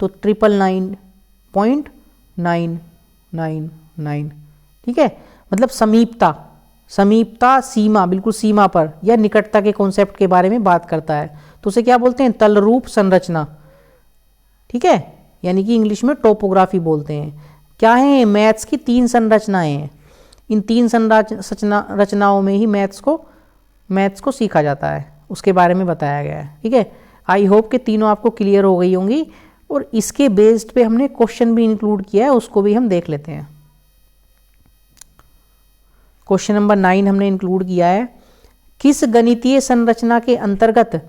तो 999.999, ठीक है। मतलब समीपता, समीपता, सीमा, बिल्कुल सीमा पर या निकटता के कॉन्सेप्ट के बारे में बात करता है, तो उसे क्या बोलते हैं? तल रूप संरचना, ठीक है, यानी कि इंग्लिश में टोपोग्राफी बोलते हैं। क्या है? मैथ्स की 3 संरचनाएं हैं। इन 3 रचनाओं में ही मैथ्स को सीखा जाता है, उसके बारे में बताया गया है, ठीक है। आई होप कि तीनों आपको क्लियर हो गई होंगी, और इसके बेस्ड पे हमने क्वेश्चन भी इंक्लूड किया है, उसको भी हम देख लेते हैं। क्वेश्चन नंबर 9 हमने इंक्लूड किया है, किस गणितीय संरचना के अंतर्गत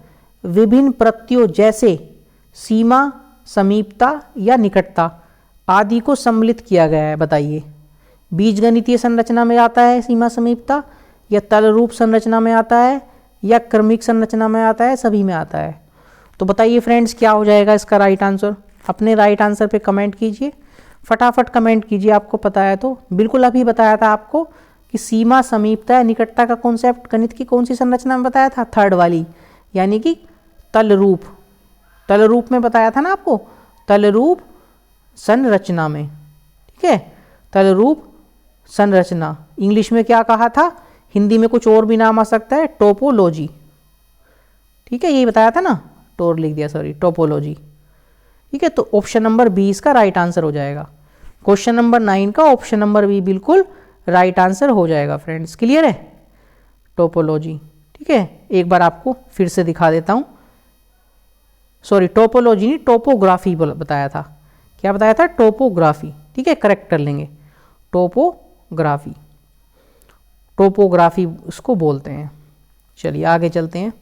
विभिन्न प्रत्ययों जैसे सीमा, समीपता या निकटता आदि को सम्मिलित किया गया है? बताइए। बीज गणितीय संरचना में आता है सीमा, समीपता, या तल रूप संरचना में आता है, या क्रमिक संरचना में आता है, सभी में आता है? तो बताइए फ्रेंड्स क्या हो जाएगा इसका राइट आंसर? अपने राइट आंसर पे कमेंट कीजिए, फटाफट कमेंट कीजिए, आपको पता है तो। बिल्कुल अभी बताया था आपको कि सीमा, समीपता, निकटता का कॉन्सेप्ट गणित की कौन सी संरचना में बताया था? थर्ड वाली, यानी कि तल रूप। तल रूप में बताया था ना आपको, तल रूप संरचना में, ठीक है, तल रूप संरचना। इंग्लिश में क्या कहा था? हिंदी में कुछ और भी नाम आ सकता है, टोपोलॉजी, ठीक है, यही बताया था ना, टोर लिख दिया, सॉरी, टोपोलॉजी, ठीक है। तो ऑप्शन नंबर बी इसका राइट आंसर हो जाएगा। क्वेश्चन नंबर 9 का ऑप्शन नंबर बी बिल्कुल राइट आंसर हो जाएगा फ्रेंड्स। क्लियर है? टोपोलॉजी, ठीक है। एक बार आपको फिर से दिखा देता हूं, सॉरी टोपोलॉजी नहीं, टोपोग्राफी बताया था। क्या बताया था? टोपोग्राफी, ठीक है, करेक्ट कर लेंगे, टोपोग्राफी, टोपोग्राफी उसको बोलते हैं। चलिए आगे चलते हैं।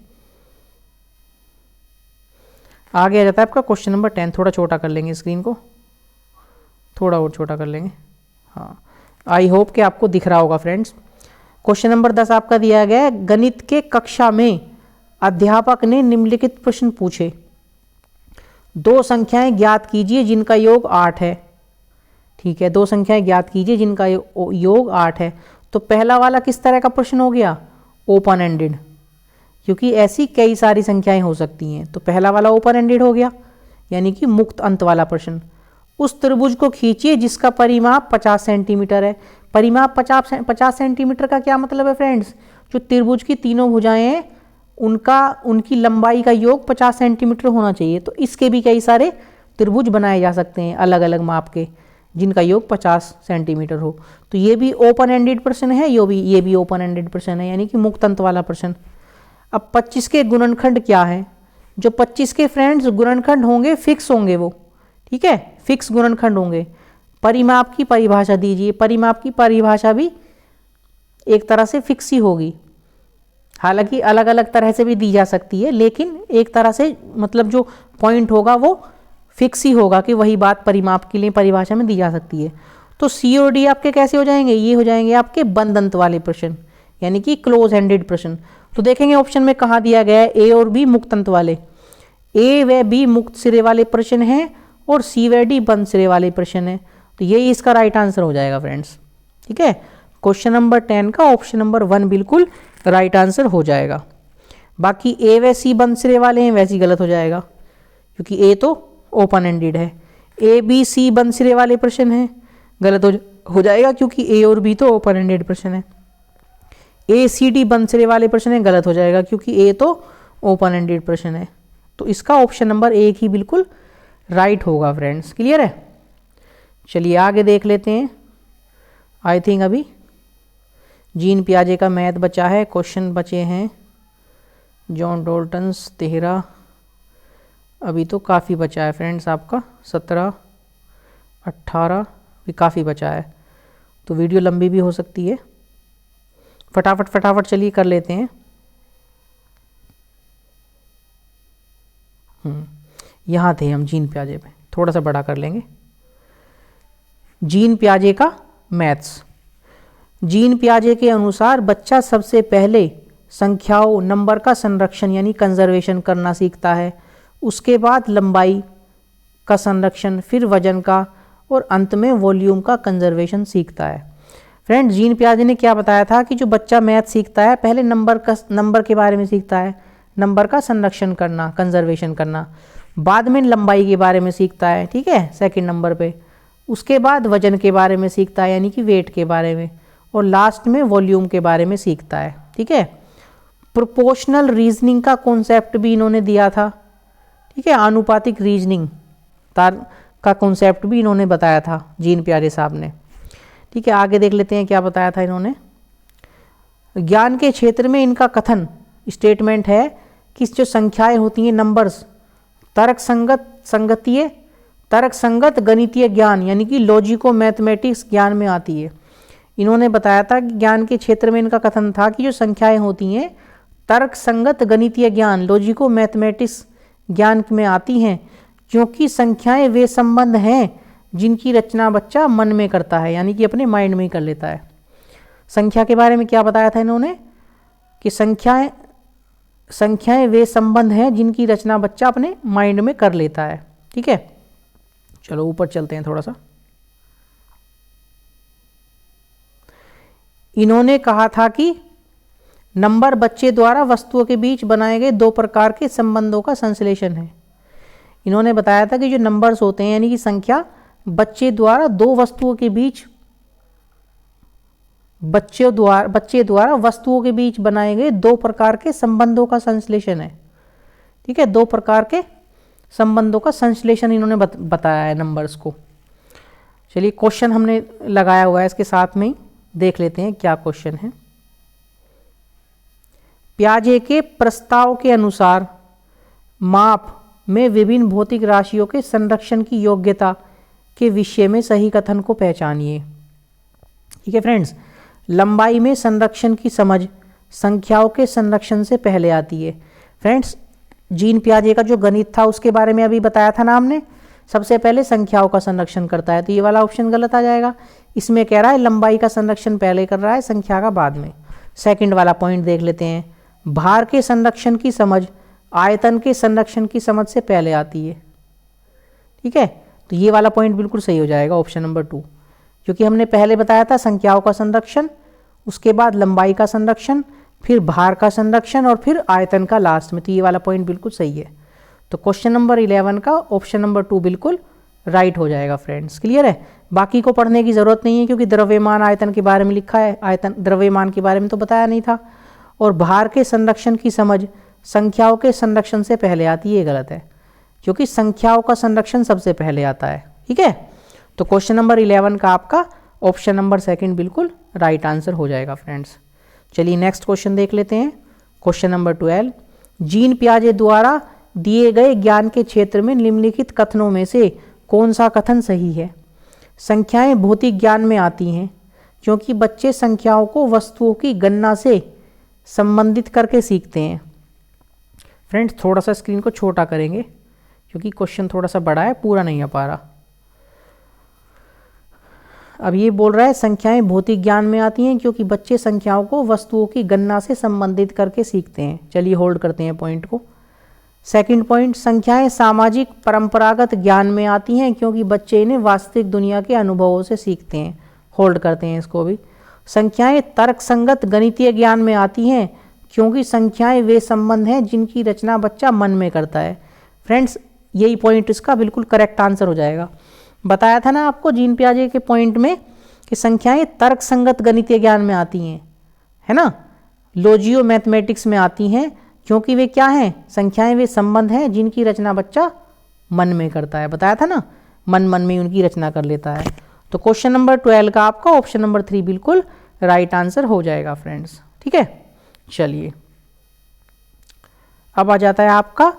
आगे आ जाता है आपका क्वेश्चन नंबर 10। थोड़ा छोटा कर लेंगे स्क्रीन को, थोड़ा और छोटा कर लेंगे, हाँ, आई होप कि आपको दिख रहा होगा फ्रेंड्स। क्वेश्चन नंबर 10 आपका दिया गया है, गणित के कक्षा में अध्यापक ने निम्नलिखित प्रश्न पूछे। दो संख्याएं ज्ञात कीजिए जिनका योग 8 है। ठीक है, दो संख्याएं ज्ञात कीजिए जिनका योग 8 है। तो पहला वाला किस तरह का प्रश्न हो गया? ओपन एंडेड, क्योंकि ऐसी कई सारी संख्याएं हो सकती हैं। तो पहला वाला ओपन एंडेड हो गया, यानी कि मुक्त अंत वाला प्रश्न। उस त्रिभुज को खींचिए जिसका परिमाप 50 सेंटीमीटर है। परिमाप 50 सेंटीमीटर का क्या मतलब है फ्रेंड्स? जो त्रिभुज की तीनों भुजाएं हैं उनकी लंबाई का योग 50 सेंटीमीटर होना चाहिए। तो इसके भी कई सारे त्रिभुज बनाए जा सकते हैं अलग अलग माप के, जिनका योग 50 सेंटीमीटर हो। तो ये भी ओपन एंडेड प्रश्न है, ये भी ओपन एंडेड प्रश्न है, यानी कि मुक्त अंत वाला प्रश्न। अब 25 के गुणनखंड क्या है? जो 25 के फ्रेंड्स गुणनखंड होंगे फिक्स होंगे वो, ठीक है, फिक्स गुणनखंड होंगे। परिमाप की परिभाषा दीजिए। परिमाप की परिभाषा भी एक तरह से फिक्स ही होगी, हालांकि अलग अलग तरह से भी दी जा सकती है, लेकिन एक तरह से मतलब जो पॉइंट होगा वो फिक्स ही होगा कि वही बात परिमाप के लिए परिभाषा में दी जा सकती है। तो सी और डी आपके कैसे हो जाएंगे? ये हो जाएंगे आपके बंद अंत वाले प्रश्न, यानी कि क्लोज एंडेड प्रश्न। तो देखेंगे ऑप्शन में कहाँ दिया गया है, ए और बी मुक्त अंत वाले। ए व बी मुक्त सिरे वाले प्रश्न हैं और सी व डी बंद सिरे वाले प्रश्न है। तो यही इसका राइट आंसर हो जाएगा फ्रेंड्स। ठीक है, क्वेश्चन नंबर 10 का ऑप्शन नंबर 1 बिल्कुल राइट आंसर हो जाएगा। बाकी ए व सी बंद सिरे वाले हैं वैसे ही गलत हो जाएगा, क्योंकि ए तो ओपन एंडेड है। ए बी सी बंद सिरे वाले प्रश्न हैं, गलत हो जाएगा, क्योंकि ए और बी तो ओपन एंडेड प्रश्न है। ए सी डी बंद सिरे वाले प्रश्न है, गलत हो जाएगा, क्योंकि ए तो ओपन एंडेड प्रश्न है। तो इसका ऑप्शन नंबर 1 ही बिल्कुल राइट होगा फ्रेंड्स। क्लियर है? चलिए आगे देख लेते हैं। आई थिंक अभी जीन पियाजे का मैथ बचा है, क्वेश्चन बचे हैं जॉन डॉल्टन्स 13। अभी तो काफ़ी बचा है फ्रेंड्स, आपका 17, 18 भी काफ़ी बचा है, तो वीडियो लंबी भी हो सकती है। फटाफट चलिए कर लेते हैं। यहाँ थे हम जीन पियाजे पे, थोड़ा सा बड़ा कर लेंगे। जीन पियाजे का मैथ्स। जीन पियाजे के अनुसार बच्चा सबसे पहले संख्याओं नंबर का संरक्षण यानी कंजर्वेशन करना सीखता है, उसके बाद लंबाई का संरक्षण, फिर वजन का, और अंत में वॉल्यूम का कंजर्वेशन सीखता है। फ्रेंड्स, जीन पियाजे ने क्या बताया था कि जो बच्चा मैथ सीखता है पहले नंबर के बारे में सीखता है, नंबर का संरक्षण करना, कंजर्वेशन करना, बाद में लंबाई के बारे में सीखता है, ठीक है, सेकंड नंबर पे, उसके बाद वजन के बारे में सीखता है यानी कि वेट के बारे में, और लास्ट में वॉल्यूम के बारे में सीखता है। ठीक है, प्रोपोर्शनल रीजनिंग का कॉन्सेप्ट भी इन्होंने दिया था। ठीक है, आनुपातिक रीजनिंग का कॉन्सेप्ट भी इन्होंने बताया था जीन पियाजे साहब ने। ठीक है, आगे देख लेते हैं क्या बताया था इन्होंने। ज्ञान के क्षेत्र में इनका कथन स्टेटमेंट है कि जो संख्याएं होती हैं नंबर्स, तर्क संगत गणितीय ज्ञान यानी कि लॉजिको मैथमेटिक्स ज्ञान में आती है। इन्होंने बताया था कि ज्ञान के क्षेत्र में इनका कथन था कि जो संख्याएं होती हैं तर्क संगत गणितीय ज्ञान लॉजिको मैथमेटिक्स ज्ञान में आती हैं, क्योंकि संख्याएं वे संबंध हैं जिनकी रचना बच्चा मन में करता है, यानी कि अपने माइंड में ही कर लेता है। संख्या के बारे में क्या बताया था इन्होंने कि संख्याएं वे संबंध हैं जिनकी रचना बच्चा अपने माइंड में कर लेता है। ठीक है, चलो ऊपर चलते हैं थोड़ा सा। इन्होंने कहा था कि नंबर बच्चे द्वारा वस्तुओं के बीच बनाए गए दो प्रकार के संबंधों का संश्लेषण है। इन्होंने बताया था कि जो नंबर्स होते हैं यानी कि संख्या बच्चे द्वारा दो वस्तुओं के बीच बच्चे द्वारा वस्तुओं के बीच बनाए गए दो प्रकार के संबंधों का संश्लेषण है। ठीक है, दो प्रकार के संबंधों का संश्लेषण इन्होंने बताया है नंबर्स को। चलिए क्वेश्चन हमने लगाया हुआ है, इसके साथ में ही देख लेते हैं क्या क्वेश्चन है। पियाजे के प्रस्ताव के अनुसार माप में विभिन्न भौतिक राशियों के संरक्षण की योग्यता के विषय में सही कथन को पहचानिए। ठीक है फ्रेंड्स, लंबाई में संरक्षण की समझ संख्याओं के संरक्षण से पहले आती है। फ्रेंड्स, जीन पियाजे का जो गणित था उसके बारे में अभी बताया था ना हमने, सबसे पहले संख्याओं का संरक्षण करता है, तो ये वाला ऑप्शन गलत आ जाएगा। इसमें कह रहा है लंबाई का संरक्षण पहले कर रहा है, संख्या का बाद में। सेकंड वाला पॉइंट देख लेते हैं, भार के संरक्षण की समझ आयतन के संरक्षण की समझ से पहले आती है। ठीक है, तो ये वाला पॉइंट बिल्कुल सही हो जाएगा ऑप्शन नंबर 2, क्योंकि हमने पहले बताया था संख्याओं का संरक्षण, उसके बाद लंबाई का संरक्षण, फिर भार का संरक्षण और फिर आयतन का लास्ट में, तो ये वाला पॉइंट बिल्कुल सही है। तो क्वेश्चन नंबर 11 का ऑप्शन नंबर 2 बिल्कुल राइट हो जाएगा फ्रेंड्स। क्लियर है, बाकी को पढ़ने की ज़रूरत नहीं है क्योंकि द्रव्यमान आयतन के बारे में लिखा है, आयतन द्रव्यमान के बारे में तो बताया नहीं था। और भार के संरक्षण की समझ संख्याओं के संरक्षण से पहले आती है, ये गलत है क्योंकि संख्याओं का संरक्षण सबसे पहले आता है। ठीक है, तो क्वेश्चन नंबर 11 का आपका ऑप्शन नंबर 2 बिल्कुल राइट आंसर हो जाएगा फ्रेंड्स। चलिए नेक्स्ट क्वेश्चन देख लेते हैं। क्वेश्चन नंबर 12, जीन पियाजे द्वारा दिए गए ज्ञान के क्षेत्र में निम्नलिखित कथनों में से कौन सा कथन सही है? संख्याएं भौतिक ज्ञान में आती हैं क्योंकि बच्चे संख्याओं को वस्तुओं की गणना से संबंधित करके सीखते हैं। फ्रेंड्स थोड़ा सा स्क्रीन को छोटा करेंगे क्योंकि क्वेश्चन थोड़ा सा बड़ा है, पूरा नहीं आ पा रहा। अब ये बोल रहा है संख्याएं भौतिक ज्ञान में आती हैं क्योंकि बच्चे संख्याओं को वस्तुओं की गणना से संबंधित करके सीखते हैं। चलिए होल्ड करते हैं पॉइंट को। सेकंड पॉइंट, संख्याएं सामाजिक परंपरागत ज्ञान में आती हैं क्योंकि बच्चे इन्हें वास्तविक दुनिया के अनुभवों से सीखते हैं। होल्ड करते हैं इसको भी। संख्याएं तर्कसंगत गणितीय ज्ञान में आती हैं क्योंकि संख्याएं वे संबंध हैं जिनकी रचना बच्चा मन में करता है। फ्रेंड्स यही पॉइंट इसका बिल्कुल करेक्ट आंसर हो जाएगा। बताया था ना आपको जीन पियाजे के पॉइंट में कि संख्याएं तर्कसंगत गणितीय ज्ञान में आती हैं, है ना, लॉजियो मैथमेटिक्स में आती हैं क्योंकि वे क्या हैं? संख्याएं वे संबंध हैं जिनकी रचना बच्चा मन में करता है। बताया था ना, मन में उनकी रचना कर लेता है। तो क्वेश्चन नंबर 12 का आपका ऑप्शन नंबर 3 बिल्कुल राइट आंसर हो जाएगा फ्रेंड्स। ठीक है, चलिए अब आ जाता है आपका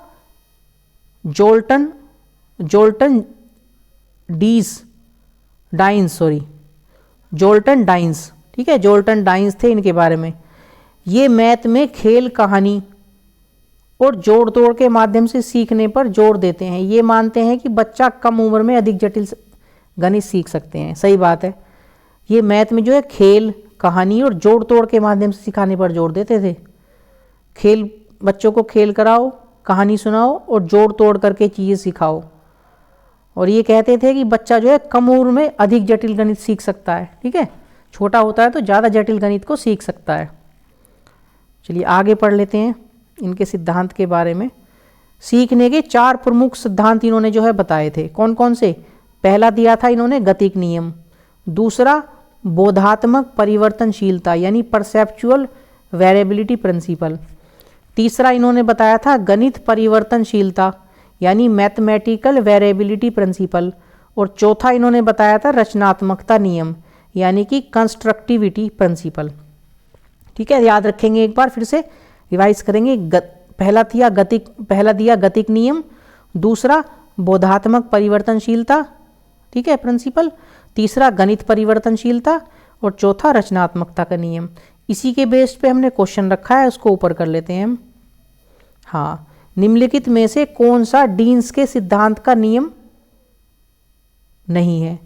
जोल्टन डाइन्स। ठीक है, जोल्टन डाइन्स थे, इनके बारे में। ये मैथ में खेल, कहानी और जोड़ तोड़ के माध्यम से सीखने पर जोर देते हैं। ये मानते हैं कि बच्चा कम उम्र में अधिक जटिल गणित सीख सकते हैं। सही बात है, ये मैथ में जो है खेल, कहानी और जोड़ तोड़ के माध्यम से सिखाने पर जोर देते थे। खेल, बच्चों को खेल कराओ, कहानी सुनाओ और जोड़ तोड़ करके चीज़ें सिखाओ। और ये कहते थे कि बच्चा जो है कम उम्र में अधिक जटिल गणित सीख सकता है। ठीक है, छोटा होता है तो ज़्यादा जटिल गणित को सीख सकता है। चलिए आगे पढ़ लेते हैं इनके सिद्धांत के बारे में। सीखने के 4 प्रमुख सिद्धांत इन्होंने जो है बताए थे। कौन कौन से? पहला दिया था इन्होंने गतिक नियम, दूसरा बोधात्मक परिवर्तनशीलता यानी परसेप्चुअल वेरिएबिलिटी प्रिंसिपल, तीसरा इन्होंने बताया था गणित परिवर्तनशीलता यानी मैथमेटिकल वेरिएबिलिटी प्रिंसिपल, और चौथा इन्होंने बताया था रचनात्मकता नियम यानी कि कंस्ट्रक्टिविटी प्रिंसिपल। ठीक है, याद रखेंगे, एक बार फिर से रिवाइज करेंगे। पहला दिया गतिक नियम, दूसरा बोधात्मक परिवर्तनशीलता, ठीक है, प्रिंसिपल, तीसरा गणित परिवर्तनशीलता और चौथा रचनात्मकता का नियम। इसी के बेस पे हमने क्वेश्चन रखा है, उसको ऊपर कर लेते हैं हम। हाँ, निम्नलिखित में से कौन सा डीन्स के सिद्धांत का नियम नहीं है?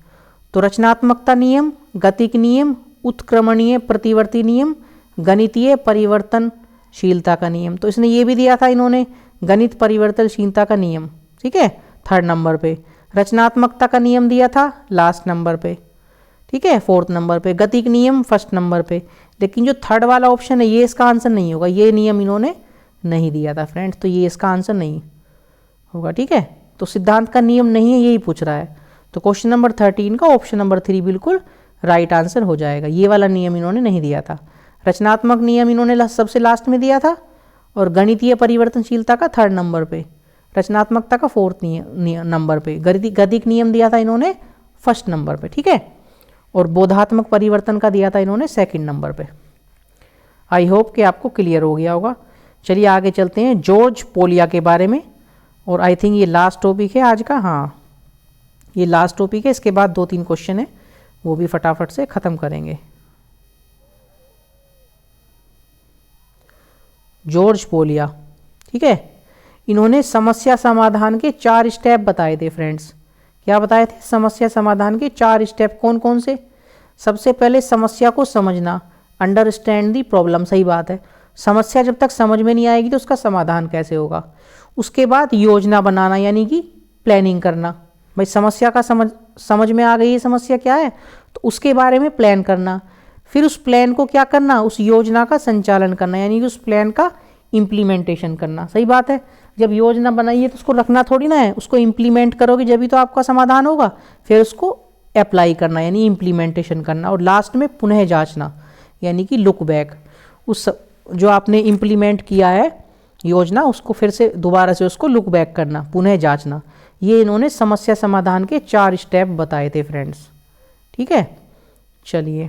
तो रचनात्मकता नियम, गतिक नियम, उत्क्रमणीय प्रतिवर्ती नियम, गणितीय परिवर्तनशीलता का नियम। तो इसने ये भी दिया था इन्होंने गणित परिवर्तनशीलता का नियम, ठीक है, 3rd नंबर पे। रचनात्मकता का नियम दिया था लास्ट नंबर पे, ठीक है, 4th नंबर पे। गतिक नियम 1st नंबर पे। लेकिन जो 3rd वाला ऑप्शन है ये इसका आंसर नहीं होगा, ये नियम इन्होंने नहीं दिया था फ्रेंड्स, तो ये इसका आंसर नहीं होगा। ठीक है, तो सिद्धांत का नियम नहीं है, यही पूछ रहा है। तो क्वेश्चन नंबर 13 का ऑप्शन नंबर 3 बिल्कुल राइट आंसर हो जाएगा। ये वाला नियम इन्होंने नहीं दिया था। रचनात्मक नियम इन्होंने सबसे लास्ट में दिया था और गणितीय परिवर्तनशीलता का 3rd नंबर पे, रचनात्मकता का 4th नंबर पे, गतिक नियम दिया था इन्होंने 1st नंबर पे, ठीक है, और बोधात्मक परिवर्तन का दिया था इन्होंने 2nd नंबर पे। आई होप कि आपको क्लियर हो गया होगा। चलिए आगे चलते हैं जॉर्ज पोलिया के बारे में, और आई थिंक ये लास्ट टॉपिक है आज का। हाँ, ये लास्ट टॉपिक है, इसके बाद 2-3 क्वेश्चन है, वो भी फटाफट से ख़त्म करेंगे। जॉर्ज पोलिया, ठीक है, इन्होंने समस्या समाधान के 4 स्टेप बताए थे फ्रेंड्स। क्या बताए थे? समस्या समाधान के 4 स्टेप। कौन कौन से? सबसे पहले समस्या को समझना, अंडरस्टैंड दी प्रॉब्लम। सही बात है, समस्या जब तक समझ में नहीं आएगी तो उसका समाधान कैसे होगा। उसके बाद योजना बनाना यानी कि प्लानिंग करना, भाई समस्या का समझ में आ गई है समस्या क्या है, तो उसके बारे में प्लान करना, फिर उस प्लान को क्या करना, उस योजना का संचालन करना, यानी कि उस प्लान का इम्प्लीमेंटेशन करना। सही बात है, जब योजना बनाई है तो उसको रखना थोड़ी ना है, उसको इम्प्लीमेंट करोगे जब भी तो आपका समाधान होगा, फिर उसको अप्लाई करना यानी इम्प्लीमेंटेशन करना, और लास्ट में पुनः जांचना यानी कि लुक बैक, उस जो आपने इम्प्लीमेंट किया है योजना उसको फिर से दोबारा से उसको लुक बैक करना, पुनः जांचना। ये इन्होंने समस्या समाधान के 4 स्टेप बताए थे फ्रेंड्स। ठीक है, चलिए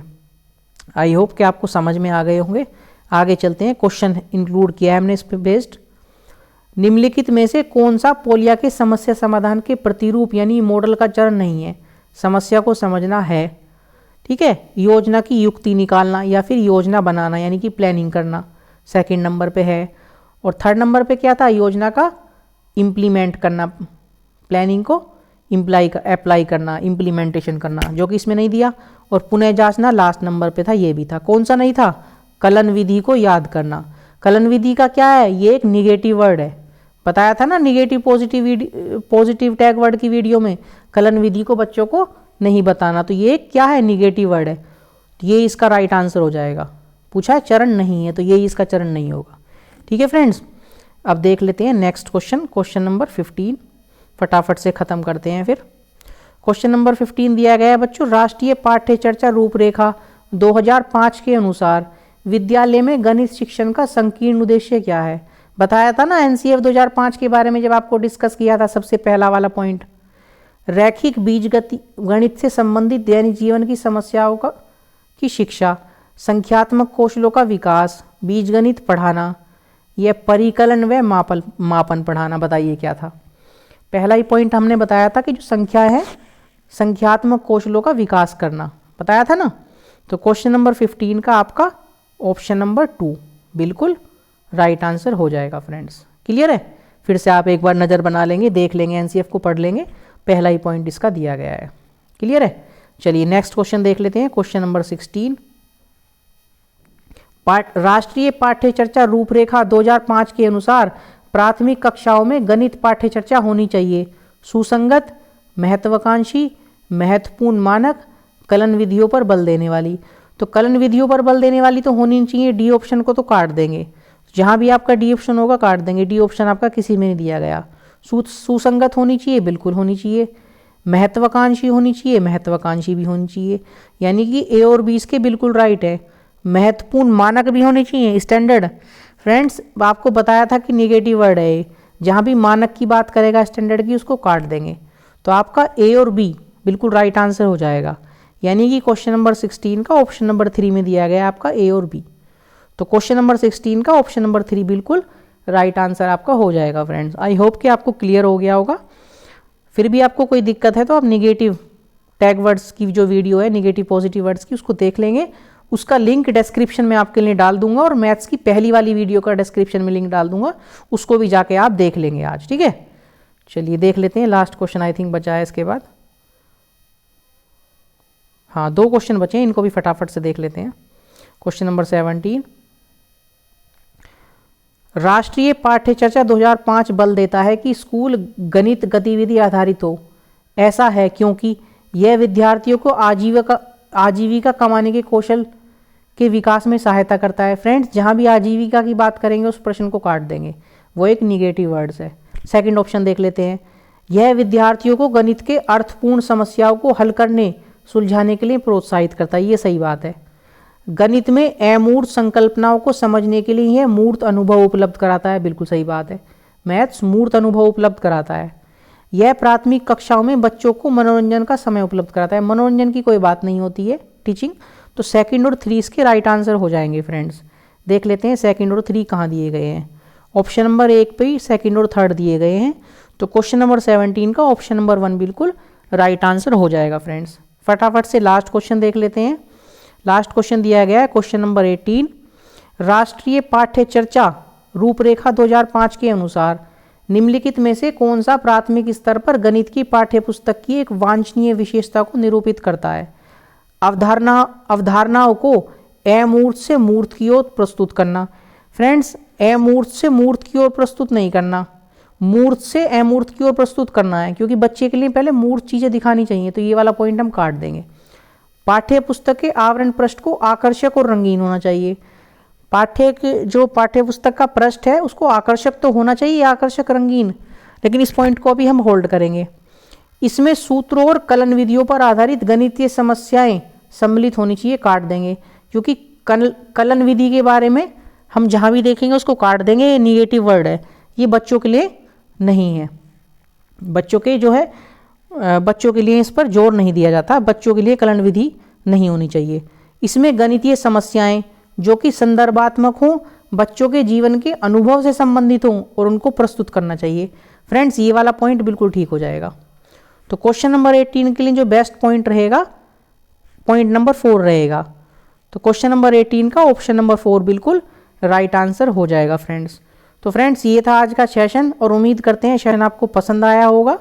आई होप कि आपको समझ में आ गए होंगे। आगे चलते हैं, क्वेश्चन इंक्लूड किया है हमने इस पे बेस्ड। निम्नलिखित में से कौन सा पोलिया के समस्या समाधान के प्रतिरूप यानी मॉडल का चरण नहीं है? समस्या को समझना है, ठीक है, योजना की युक्ति निकालना या फिर योजना बनाना यानी कि प्लानिंग करना सेकंड नंबर पे है, और थर्ड नंबर पे क्या था, योजना का इम्प्लीमेंट करना, प्लानिंग को अप्लाई करना, इम्प्लीमेंटेशन करना, जो कि इसमें नहीं दिया, और पुनः जांचना लास्ट नंबर पे था, ये भी था। कौन सा नहीं था? कलन विधि को याद करना। कलन विधि का क्या है? ये एक निगेटिव वर्ड है, बताया था ना निगेटिव पॉजिटिव टैग वर्ड की वीडियो में, कलन विधि को बच्चों को नहीं बताना, तो ये क्या है? निगेटिव वर्ड है, तो ये इसका राइट आंसर हो जाएगा। पूछा है चरण नहीं है, तो ये इसका चरण नहीं होगा। ठीक है फ्रेंड्स, अब देख लेते हैं नेक्स्ट क्वेश्चन, क्वेश्चन नंबर 15, फटाफट से खत्म करते हैं। फिर क्वेश्चन नंबर 15 दिया गया है बच्चों, राष्ट्रीय पाठ्य चर्चा रूपरेखा 2005 के अनुसार विद्यालय में गणित शिक्षण का संकीर्ण उद्देश्य क्या है? बताया था ना एनसीएफ 2005 के बारे में जब आपको डिस्कस किया था, सबसे पहला वाला पॉइंट, रैखिक बीजगति गणित से संबंधित दैनिक जीवन की समस्याओं की शिक्षा, संख्यात्मक कौशलों का विकास, बीजगणित पढ़ाना, यह परिकलन व मापन पढ़ाना। बताइए क्या था? पहला ही पॉइंट हमने बताया था कि जो संख्या है संख्यात्मक कौशलों का विकास करना, बताया था ना। तो क्वेश्चन नंबर 15 का आपका ऑप्शन नंबर 2 बिल्कुल राइट आंसर हो जाएगा फ्रेंड्स। क्लियर है? फिर से आप एक बार नज़र बना लेंगे, देख लेंगे, एनसीएफ को पढ़ लेंगे, पहला ही पॉइंट इसका दिया गया है। क्लियर है? चलिए नेक्स्ट क्वेश्चन देख लेते हैं, क्वेश्चन नंबर 16, राष्ट्रीय पाठ्य चर्चा रूपरेखा 2005 के अनुसार प्राथमिक कक्षाओं में गणित पाठ्य चर्चा होनी चाहिए, सुसंगत, महत्वाकांक्षी, महत्वपूर्ण मानक, कलन विधियों पर बल देने वाली। तो कलन विधियों पर बल देने वाली तो होनी चाहिए, डी ऑप्शन को तो काट देंगे, जहां भी आपका डी ऑप्शन होगा काट देंगे, डी ऑप्शन आपका किसी में नहीं दिया गया। सुसंगत होनी चाहिए, बिल्कुल होनी चाहिए, महत्वाकांक्षी होनी चाहिए, महत्वाकांक्षी भी होनी चाहिए, यानी कि ए और बी इसके बिल्कुल राइट है। महत्वपूर्ण मानक भी होने चाहिए, स्टैंडर्ड। फ्रेंड्स आपको बताया था कि निगेटिव वर्ड है, जहाँ भी मानक की बात करेगा स्टैंडर्ड की उसको काट देंगे, तो आपका ए और बी बिल्कुल राइट आंसर हो जाएगा, यानी कि क्वेश्चन नंबर 16 का ऑप्शन नंबर 3 में दिया गया है आपका ए और बी। तो क्वेश्चन नंबर 16 का ऑप्शन नंबर 3 बिल्कुल राइट आंसर आपका हो जाएगा फ्रेंड्स। आई होप कि आपको क्लियर हो गया होगा। फिर भी आपको कोई दिक्कत है तो आप निगेटिव टैग वर्ड्स की जो वीडियो है निगेटिव पॉजिटिव वर्ड्स की, उसको देख लेंगे, उसका लिंक डिस्क्रिप्शन में आपके लिए डाल दूंगा, और मैथ्स की पहली वाली वीडियो का डिस्क्रिप्शन में लिंक डाल दूंगा, उसको भी जाके आप देख लेंगे आज। ठीक है, चलिए देख लेते हैं लास्ट क्वेश्चन, आई थिंक बचा है इसके बाद। हाँ 2 क्वेश्चन बचे हैं, इनको भी फटाफट से देख लेते हैं। क्वेश्चन नंबर 17, राष्ट्रीय पाठ्य चर्चा 2005 बल देता है कि स्कूल गणित गतिविधि आधारित हो। ऐसा है क्योंकि यह विद्यार्थियों को आजीविका कमाने के कौशल के विकास में सहायता करता है। फ्रेंड्स जहाँ भी आजीविका की बात करेंगे उस प्रश्न को काट देंगे, वो एक निगेटिव वर्ड्स है। सेकंड ऑप्शन देख लेते हैं, यह विद्यार्थियों को गणित के अर्थपूर्ण समस्याओं को हल करने सुलझाने के लिए प्रोत्साहित करता है। ये सही बात है। गणित में अमूर्त संकल्पनाओं को समझने के लिए यह मूर्त अनुभव उपलब्ध कराता है। बिल्कुल सही बात है, मैथ्स मूर्त अनुभव उपलब्ध कराता है। यह प्राथमिक कक्षाओं में बच्चों को मनोरंजन का समय उपलब्ध कराता है। मनोरंजन की कोई बात नहीं होती है टीचिंग, तो सेकंड और 3 इसके राइट आंसर हो जाएंगे फ्रेंड्स। देख लेते हैं सेकंड और 3 कहाँ दिए गए हैं। ऑप्शन नंबर 1 पे ही सेकंड और थर्ड दिए गए हैं, तो क्वेश्चन नंबर 17 का ऑप्शन नंबर 1 बिल्कुल राइट आंसर हो जाएगा फ्रेंड्स। फटाफट से लास्ट क्वेश्चन देख लेते हैं। लास्ट क्वेश्चन दिया गया है क्वेश्चन नंबर 18, राष्ट्रीय पाठ्य चर्चा रूपरेखा 2005 के अनुसार निम्नलिखित में से कौन सा प्राथमिक स्तर पर गणित की पाठ्य पुस्तक की एक वांछनीय विशेषता को निरूपित करता है? अवधारणाओं को अमूर्त से मूर्त की ओर प्रस्तुत करना। फ्रेंड्स अमूर्त से मूर्त की ओर प्रस्तुत नहीं करना, मूर्त से अमूर्त की ओर प्रस्तुत करना है, क्योंकि बच्चे के लिए पहले मूर्त चीज़ें दिखानी चाहिए, तो ये वाला पॉइंट हम काट देंगे। पाठ्य पुस्तक के आवरण पृष्ठ को आकर्षक और रंगीन होना चाहिए। जो पाठ्य पुस्तक का पृष्ठ है उसको आकर्षक तो होना चाहिए, आकर्षक रंगीन, लेकिन इस पॉइंट को भी हम होल्ड करेंगे। इसमें सूत्रों और कलन विधियों पर आधारित गणितीय समस्याएं सम्मिलित होनी चाहिए, काट देंगे, क्योंकि कलन विधि के बारे में हम जहाँ भी देखेंगे उसको काट देंगे, ये निगेटिव वर्ड है, ये बच्चों के लिए नहीं है। बच्चों के लिए इस पर जोर नहीं दिया जाता, बच्चों के लिए कलन विधि नहीं होनी चाहिए। इसमें गणितीय समस्याएं जो कि संदर्भात्मक हों, बच्चों के जीवन के अनुभव से संबंधित हों और उनको प्रस्तुत करना चाहिए। फ्रेंड्स, ये वाला पॉइंट बिल्कुल ठीक हो जाएगा। तो क्वेश्चन नंबर 18 के लिए जो बेस्ट पॉइंट रहेगा, पॉइंट नंबर 4 रहेगा। तो क्वेश्चन नंबर 18 का ऑप्शन नंबर 4 बिल्कुल राइट आंसर हो जाएगा फ्रेंड्स। तो फ्रेंड्स, ये था आज का सेशन और उम्मीद करते हैं सेशन आपको पसंद आया होगा।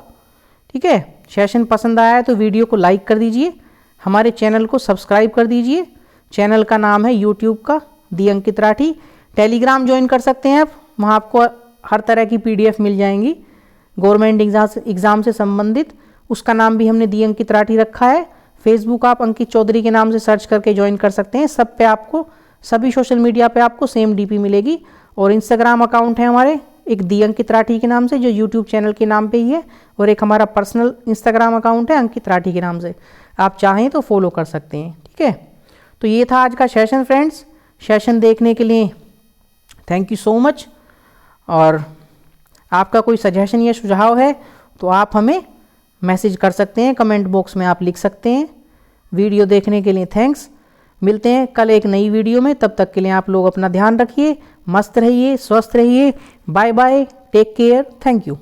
ठीक है, सेशन पसंद आया है तो वीडियो को लाइक कर दीजिए, हमारे चैनल को सब्सक्राइब कर दीजिए। चैनल का नाम है यूट्यूब का दी अंकित राठी। टेलीग्राम ज्वाइन कर सकते हैं आप, वहाँ आपको हर तरह की PDF मिल जाएंगी गवर्नमेंट एग्ज़ाम से संबंधित, उसका नाम भी हमने दी अंकित राठी रखा है। फेसबुक आप अंकित चौधरी के नाम से सर्च करके ज्वाइन कर सकते हैं। सब पे आपको, सभी सोशल मीडिया पे आपको सेम DP मिलेगी। और इंस्टाग्राम अकाउंट है हमारे, एक दी अंकित राठी के नाम से जो यूट्यूब चैनल के नाम पे ही है, और एक हमारा पर्सनल इंस्टाग्राम अकाउंट है अंकित राठी के नाम से, आप चाहें तो फॉलो कर सकते हैं। ठीक है, तो ये था आज का सेशन फ्रेंड्स। सेशन देखने के लिए थैंक यू सो मच। और आपका कोई सजेशन या सुझाव है तो आप हमें मैसेज कर सकते हैं, कमेंट बॉक्स में आप लिख सकते हैं। वीडियो देखने के लिए थैंक्स। मिलते हैं कल एक नई वीडियो में, तब तक के लिए आप लोग अपना ध्यान रखिए, मस्त रहिए, स्वस्थ रहिए। Bye bye, take care, thank you.